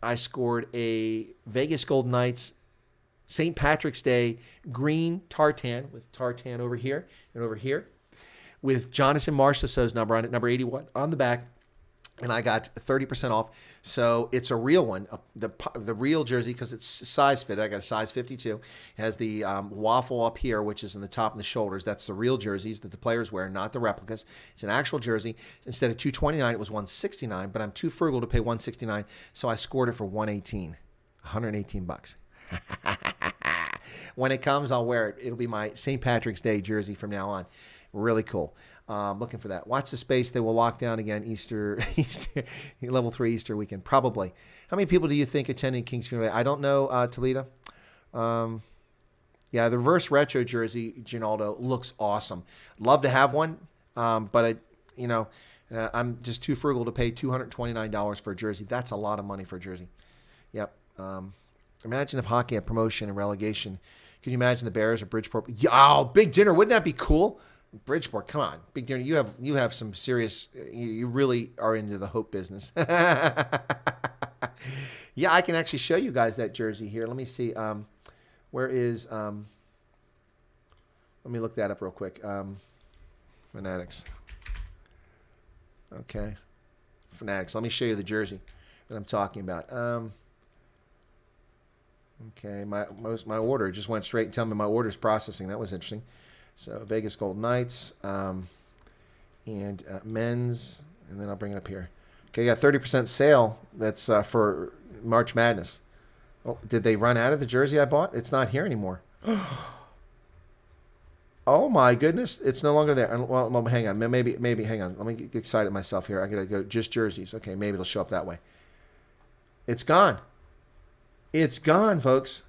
I scored a Vegas Golden Knights St. Patrick's Day green tartan with tartan over here and over here, with Jonathan Marchessault's number on it, number 81 on the back. And I got 30% off. So it's a real one, the real jersey, because it's size fit. I got a size 52. It has the waffle up here, which is in the top and the shoulders. That's the real jerseys that the players wear, not the replicas. It's an actual jersey. Instead of $229, it was $169, but I'm too frugal to pay $169, so I scored it for $118. $118. When it comes, I'll wear it. It'll be my St. Patrick's Day jersey from now on. Really cool. Looking for that. Watch the space. They will lock down again Easter, level 3 Easter weekend. Probably. How many people do you think attending King's funeral? I don't know, Toledo. Yeah, the reverse retro jersey, Ginaldo, looks awesome. Love to have one, but I'm just too frugal to pay $229 for a jersey. That's a lot of money for a jersey. Yep. Imagine if hockey had promotion and relegation. Can you imagine the Bears or Bridgeport? Oh, big dinner. Wouldn't that be cool? Bridgeport, come on, big dinner. You have some serious. You really are into the hope business. Yeah, I can actually show you guys that jersey here. Let me see. Where is? Let me look that up real quick. Fanatics. Okay, Fanatics. Let me show you the jersey that I'm talking about. Okay, my order just went straight and tell me my order's processing. That was interesting. So Vegas Golden Knights and men's, and then I'll bring it up here. Okay, got 30% sale. That's for March Madness. Oh, did they run out of the jersey I bought? It's not here anymore. Oh my goodness, it's no longer there. Well, hang on, maybe hang on. Let me get excited myself here. I gotta go just jerseys. Okay, maybe it'll show up that way. It's gone. It's gone, folks.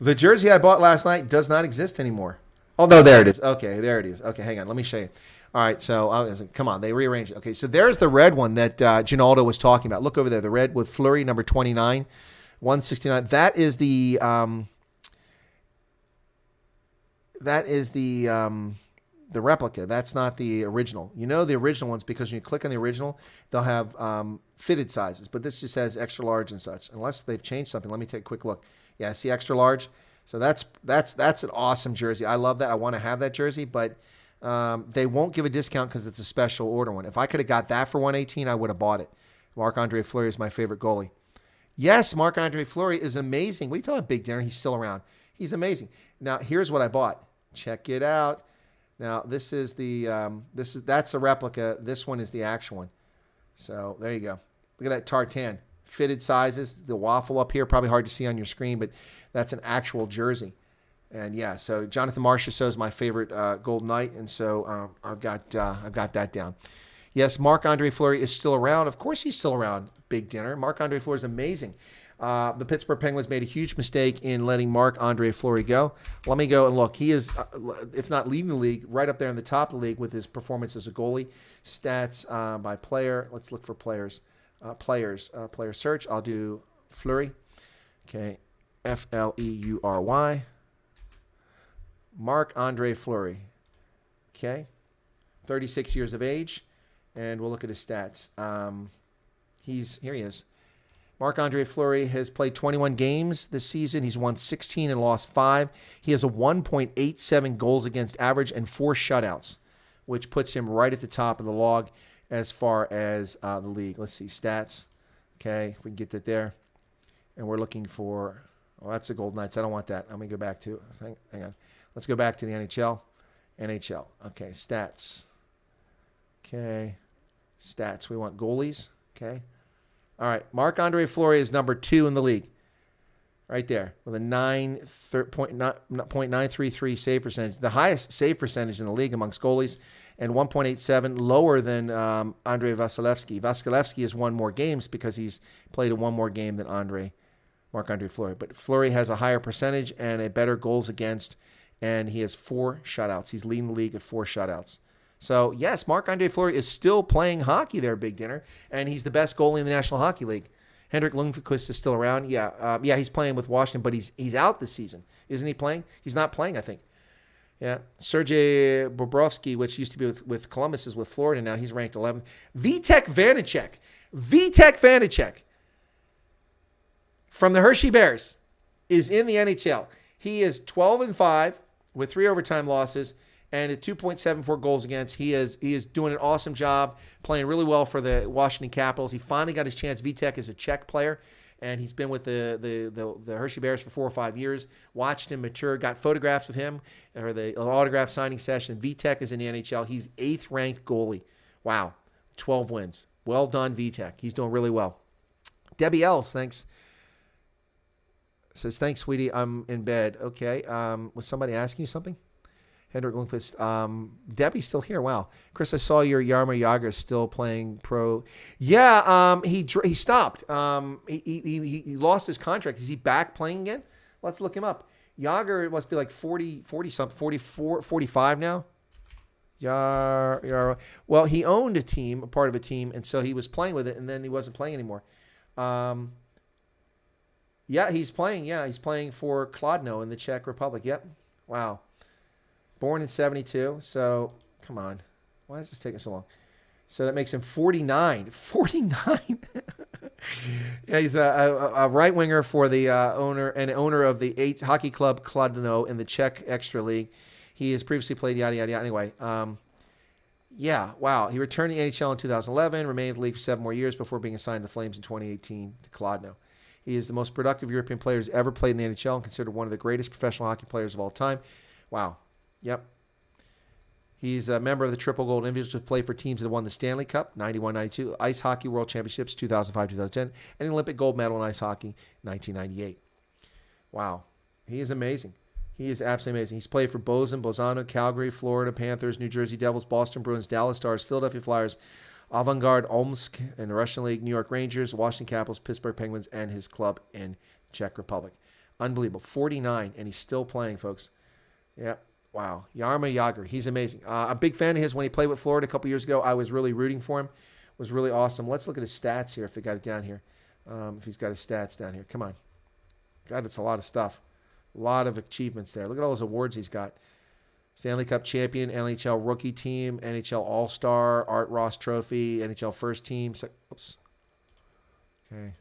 The jersey I bought last night does not exist anymore. Oh no, there it is. Okay, there it is. Okay, hang on. Let me show you. All right, so come on, they rearranged it. Okay, so there's the red one that Ginaldo was talking about. Look over there, the red with Fleury, number 29, 169. That is the replica. That's not the original. You know the original ones because when you click on the original, they'll have fitted sizes. But this just has extra large and such. Unless they've changed something. Let me take a quick look. Yeah, see extra large. So that's an awesome jersey. I love that. I want to have that jersey, but they won't give a discount because it's a special order one. If I could have got that for 118, I would have bought it. Marc-Andre Fleury is my favorite goalie. Yes, Marc-Andre Fleury is amazing. What are you talking about, Big Dinner? He's still around. He's amazing. Now here's what I bought. Check it out. Now this is that's a replica. This one is the actual one. So there you go. Look at that tartan. Fitted sizes. The waffle up here, probably hard to see on your screen, but that's an actual jersey. And yeah, so Jonathan Marchessault is my favorite Golden Knight, and so I've got that down. Yes, Marc-Andre Fleury is still around. Of course he's still around, Big Dinner. Marc-Andre Fleury is amazing. The Pittsburgh Penguins made a huge mistake in letting Marc-Andre Fleury go. Let me go and look. He is, if not leading the league, right up there in the top of the league with his performance as a goalie. Stats by player. Let's look for players. Player search. I'll do Fleury. Okay. Fleury. Marc-Andre Fleury. Okay. 36 years of age. And we'll look at his stats. Here he is. Marc-Andre Fleury has played 21 games this season. He's won 16 and lost 5. He has a 1.87 goals against average and 4 shutouts, which puts him right at the top of the log as far as the league. Let's see, stats. Okay, if we can get that there. And we're looking for, that's the Golden Knights. I don't want that. I'm going to go back to, hang on. Let's go back to the NHL. NHL. Okay, stats. Okay, stats. We want goalies. Okay. All right, Marc-Andre Fleury is number 2 in the league, right there, with a 9.933 save percentage, the highest save percentage in the league amongst goalies, and 1.87, lower than Andrei Vasilevsky. Vasilevsky has won more games because he's played in one more game than Marc-Andre Fleury. But Fleury has a higher percentage and a better goals against, and he has 4 shutouts. He's leading the league at 4 shutouts. So, yes, Marc-Andre Fleury is still playing hockey there, Big Dinner, and he's the best goalie in the National Hockey League. Hendrik Lundqvist is still around. Yeah, he's playing with Washington, but he's out this season. Isn't he playing? He's not playing, I think. Yeah, Sergei Bobrovsky, which used to be with Columbus, is with Florida now. He's ranked 11th. Vitek Vanacek from the Hershey Bears is in the NHL. He is 12-5 with 3 overtime losses and at 2.74 goals against. He is doing an awesome job, playing really well for the Washington Capitals. He finally got his chance. Vitek is a Czech player, and he's been with the Hershey Bears for 4 or 5 years. Watched him mature, got photographs of him, or the autograph signing session. Vitek is in the NHL. He's 8th ranked goalie. Wow, 12 wins. Well done, Vitek. He's doing really well. Debbie Els, thanks. Says, thanks, sweetie. I'm in bed. Okay. Was somebody asking you something? Hendrik Lundqvist. Debbie's still here. Wow. Chris, I saw your Jaromir Jagr still playing pro. Yeah, he stopped. He lost his contract. Is he back playing again? Let's look him up. Jagr must be like 40-something, 44, 45 now. Well, he owned a part of a team, and so he was playing with it, and then he wasn't playing anymore. Yeah, he's playing. Yeah, he's playing for Kladno in the Czech Republic. Yep. Wow. Born in 72. So, come on. Why is this taking so long? So that makes him 49. 49. Yeah, he's a right winger for the owner of the hockey club Kladno in the Czech Extra League. He has previously played yada yada yada. Anyway, yeah, wow. He returned to the NHL in 2011, remained in the league for 7 more years before being assigned to the Flames in 2018 to Kladno. He is the most productive European player who's ever played in the NHL and considered one of the greatest professional hockey players of all time. Wow. Yep. He's a member of the Triple Gold Individuals who played for teams that won the Stanley Cup, 91-92, Ice Hockey World Championships, 2005-2010, and Olympic gold medal in ice hockey, 1998. Wow. He is amazing. He is absolutely amazing. He's played for Bozeman, Bolzano, Calgary, Florida Panthers, New Jersey Devils, Boston Bruins, Dallas Stars, Philadelphia Flyers, Avangard Omsk in the Russian League, New York Rangers, Washington Capitals, Pittsburgh Penguins, and his club in Czech Republic. Unbelievable. 49, and he's still playing, folks. Yeah. Wow. Jaromir Jagr. He's amazing. A big fan of his when he played with Florida a couple years ago. I was really rooting for him. It was really awesome. Let's look at his stats here if they got it down here. If he's got his stats down here. Come on. God, it's a lot of stuff. A lot of achievements there. Look at all those awards he's got. Stanley Cup champion, NHL rookie team, NHL All-Star, Art Ross Trophy, NHL first team. Oops. Okay.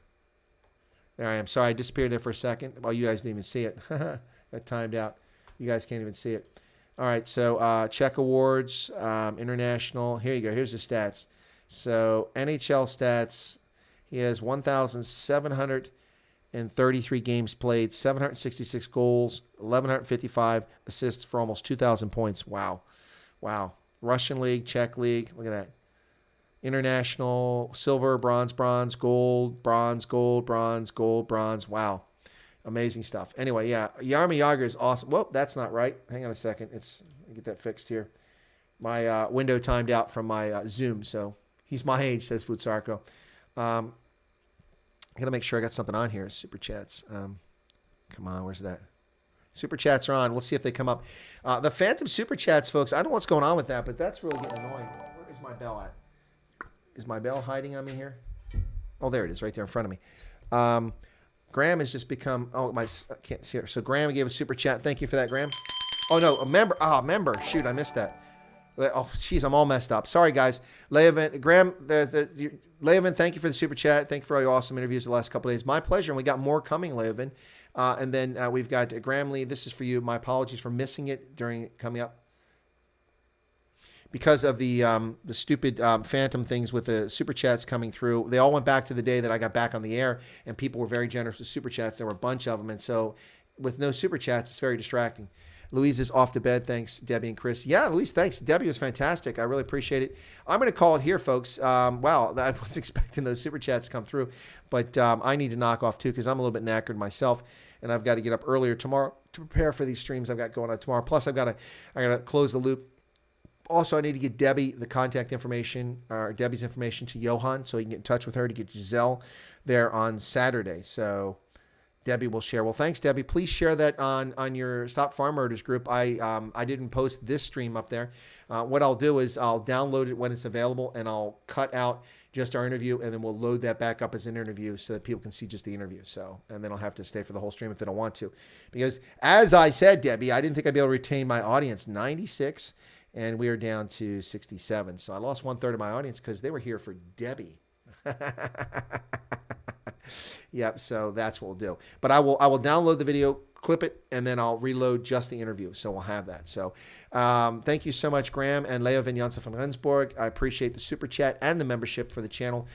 There I am. Sorry, I disappeared there for a second. Well, you guys didn't even see it. Got timed out. You guys can't even see it. All right, so Czech Awards, International. Here you go. Here's the stats. So NHL stats, he has 1,733 games played, 766 goals, 1,155 assists for almost 2,000 points. Wow. Wow. Russian League, Czech League. Look at that. International, silver, bronze, bronze, gold, bronze, gold, bronze, gold, bronze. Wow. Amazing stuff. Anyway, yeah, Jaromir Jagr is awesome. Well, that's not right. Hang on a second. Let me get that fixed here. My window timed out from my Zoom, so he's my age, says Futsarko. I got to make sure I got something on here. Super chats. Come on, where's that? Super chats are on. We'll see if they come up. The phantom super chats, folks, I don't know what's going on with that, but that's really getting annoying. Where is my bell at? Is my bell hiding on me here? Oh, there it is, right there in front of me. Graham has just become, I can't see her. So Graham gave a super chat. Thank you for that, Graham. Oh, no, a member. Member. Shoot, I missed that. Oh, jeez, I'm all messed up. Sorry, guys. Leovan, Graham, Leovan, thank you for the super chat. Thank you for all your awesome interviews the last couple of days. My pleasure. And we got more coming, Leovan. And then we've got Graham Lee. This is for you. My apologies for missing it during coming up. Because of the stupid phantom things with the super chats coming through, they all went back to the day that I got back on the air, and people were very generous with super chats. There were a bunch of them, and so with no super chats, it's very distracting. Louise is off to bed. Thanks, Debbie and Chris. Yeah, Louise, thanks. Debbie was fantastic. I really appreciate it. I'm going to call it here, folks. Wow, I was expecting those super chats to come through, but I need to knock off too because I'm a little bit knackered myself, and I've got to get up earlier tomorrow to prepare for these streams I've got going on tomorrow. Plus, I got to close the loop. Also, I need to get Debbie the contact information, or Debbie's information to Johan so he can get in touch with her to get Giselle there on Saturday. So Debbie will share. Well, thanks, Debbie. Please share that on your Stop Farm Murders group. I didn't post this stream up there. What I'll do is I'll download it when it's available, and I'll cut out just our interview, and then we'll load that back up as an interview so that people can see just the interview. So, and then I'll have to stay for the whole stream if they don't want to. Because as I said, Debbie, I didn't think I'd be able to retain my audience. 96. And we are down to 67. So I lost 1/3 of my audience because they were here for Debbie. Yep, so that's what we'll do. But I will download the video, clip it, and then I'll reload just the interview. So we'll have that. So thank you so much, Graham and Leo Vinyansa von Rensburg. I appreciate the super chat and the membership for the channel.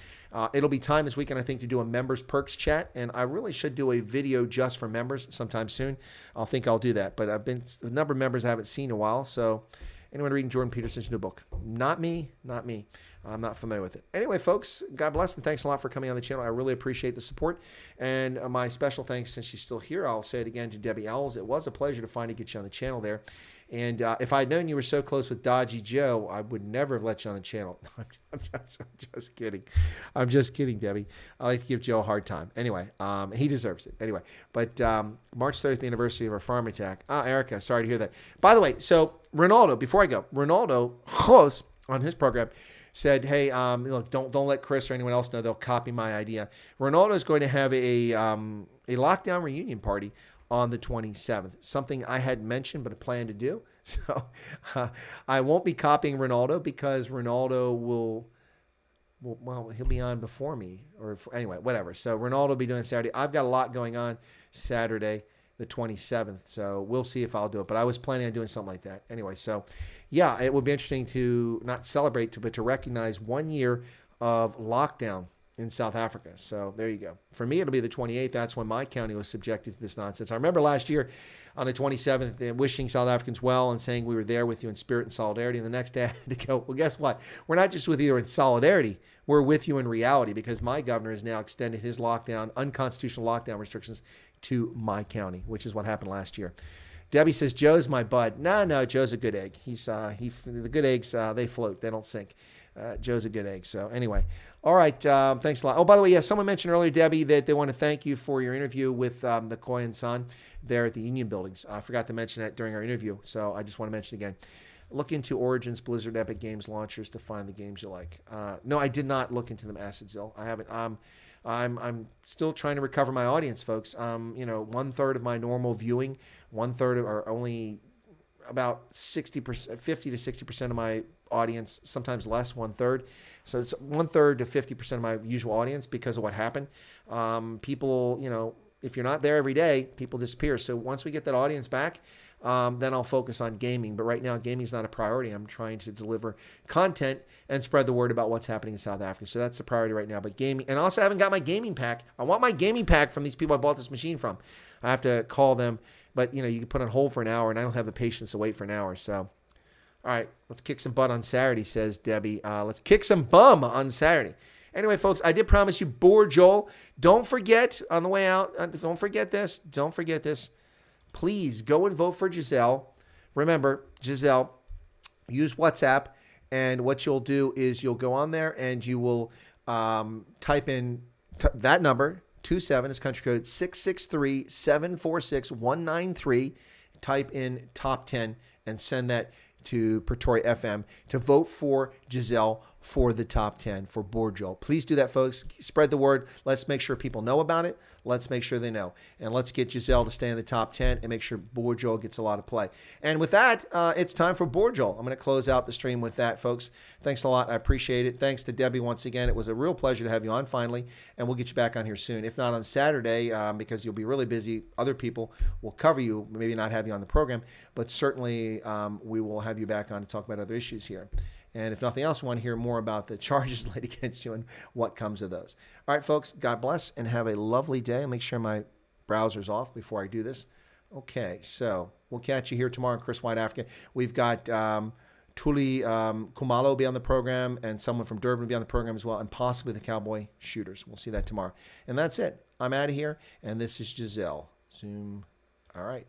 It'll be time this weekend, I think, to do a members perks chat, and I really should do a video just for members sometime soon. I'll do that. But a number of members I haven't seen in a while, so... Anyone reading Jordan Peterson's new book? Not me. I'm not familiar with it. Anyway, folks, God bless, and thanks a lot for coming on the channel. I really appreciate the support. And my special thanks, since she's still here, I'll say it again, to Debbie Els. It was a pleasure to finally get you on the channel there. And if I'd known you were so close with Dodgy Joe, I would never have let you on the channel. I'm just kidding. I'm just kidding, Debbie. I like to give Joe a hard time. Anyway, he deserves it. Anyway, but March 30th, the anniversary of our farm attack. Erica, sorry to hear that. By the way, so Ronaldo, before I go, Jos, on his program, said, hey, look, don't let Chris or anyone else know. They'll copy my idea. Ronaldo is going to have a lockdown reunion party on the 27th, something I had mentioned but planned to do. So I won't be copying Ronaldo because Ronaldo will he'll be on before me. Anyway, whatever. So Ronaldo will be doing Saturday. I've got a lot going on Saturday, the 27th. So we'll see if I'll do it. But I was planning on doing something like that. Anyway, so yeah, it would be interesting to not celebrate, but to recognize 1 year of lockdown in South Africa. So there you go. For me, it'll be the 28th. That's when my county was subjected to this nonsense. I remember last year on the 27th, wishing South Africans well and saying we were there with you in spirit and solidarity. And the next day I had to go, well, guess what? We're not just with you in solidarity. We're with you in reality, because my governor has now extended his lockdown, unconstitutional lockdown restrictions to my county, which is what happened last year. Debbie says, Joe's my bud. No, Joe's a good egg. The good eggs, they float. They don't sink. Joe's a good egg. So anyway, all right. Thanks a lot. Oh, by the way, someone mentioned earlier, Debbie, that they want to thank you for your interview with the Koi and Son there at the Union Buildings. I forgot to mention that during our interview, so I just want to mention it again. Look into Origins, Blizzard, Epic Games launchers to find the games you like. No, I did not look into them, Acid Zill. I haven't. I'm still trying to recover my audience, folks. 1/3 of my normal viewing, 1/3 are only about 60%, 50 to 60% of my audience, sometimes less, 1/3. So it's 1/3 to 50% of my usual audience because of what happened. People, if you're not there every day, people disappear. So once we get that audience back, then I'll focus on gaming. But right now, gaming is not a priority. I'm trying to deliver content and spread the word about what's happening in South Africa. So that's the priority right now. But gaming, and also I haven't got my gaming pack. I want my gaming pack from these people I bought this machine from. I have to call them. But, you can put on hold for an hour, and I don't have the patience to wait for an hour. So, all right, let's kick some butt on Saturday, says Debbie. Let's kick some bum on Saturday. Anyway, folks, I did promise you Board Joel. Don't forget on the way out, don't forget this. Please go and vote for Giselle. Remember, Giselle, use WhatsApp, and what you'll do is you'll go on there and you will type in that number, 27 is country code 663-746-193. Type in top 10 and send that to Pretoria FM to vote for Giselle for the top 10 for Board Joel. Please do that, folks. Spread the word. Let's make sure people know about it. Let's make sure they know. And let's get Giselle to stay in the top 10 and make sure Board Joel gets a lot of play. And with that, it's time for Board Joel. I'm going to close out the stream with that, folks. Thanks a lot. I appreciate it. Thanks to Debbie once again. It was a real pleasure to have you on finally, and we'll get you back on here soon. If not on Saturday, because you'll be really busy. Other people will cover you, maybe not have you on the program, but certainly we will have you back on to talk about other issues here. And if nothing else, we want to hear more about the charges laid against you and what comes of those. All right, folks, God bless and have a lovely day. I'll make sure my browser's off before I do this. Okay, so we'll catch you here tomorrow on Chris Wyatt Africa. We've got Tuli Kumalo will be on the program, and someone from Durban will be on the program as well, and possibly the Cowboy Shooters. We'll see that tomorrow. And that's it. I'm out of here, and this is Giselle. Zoom. All right.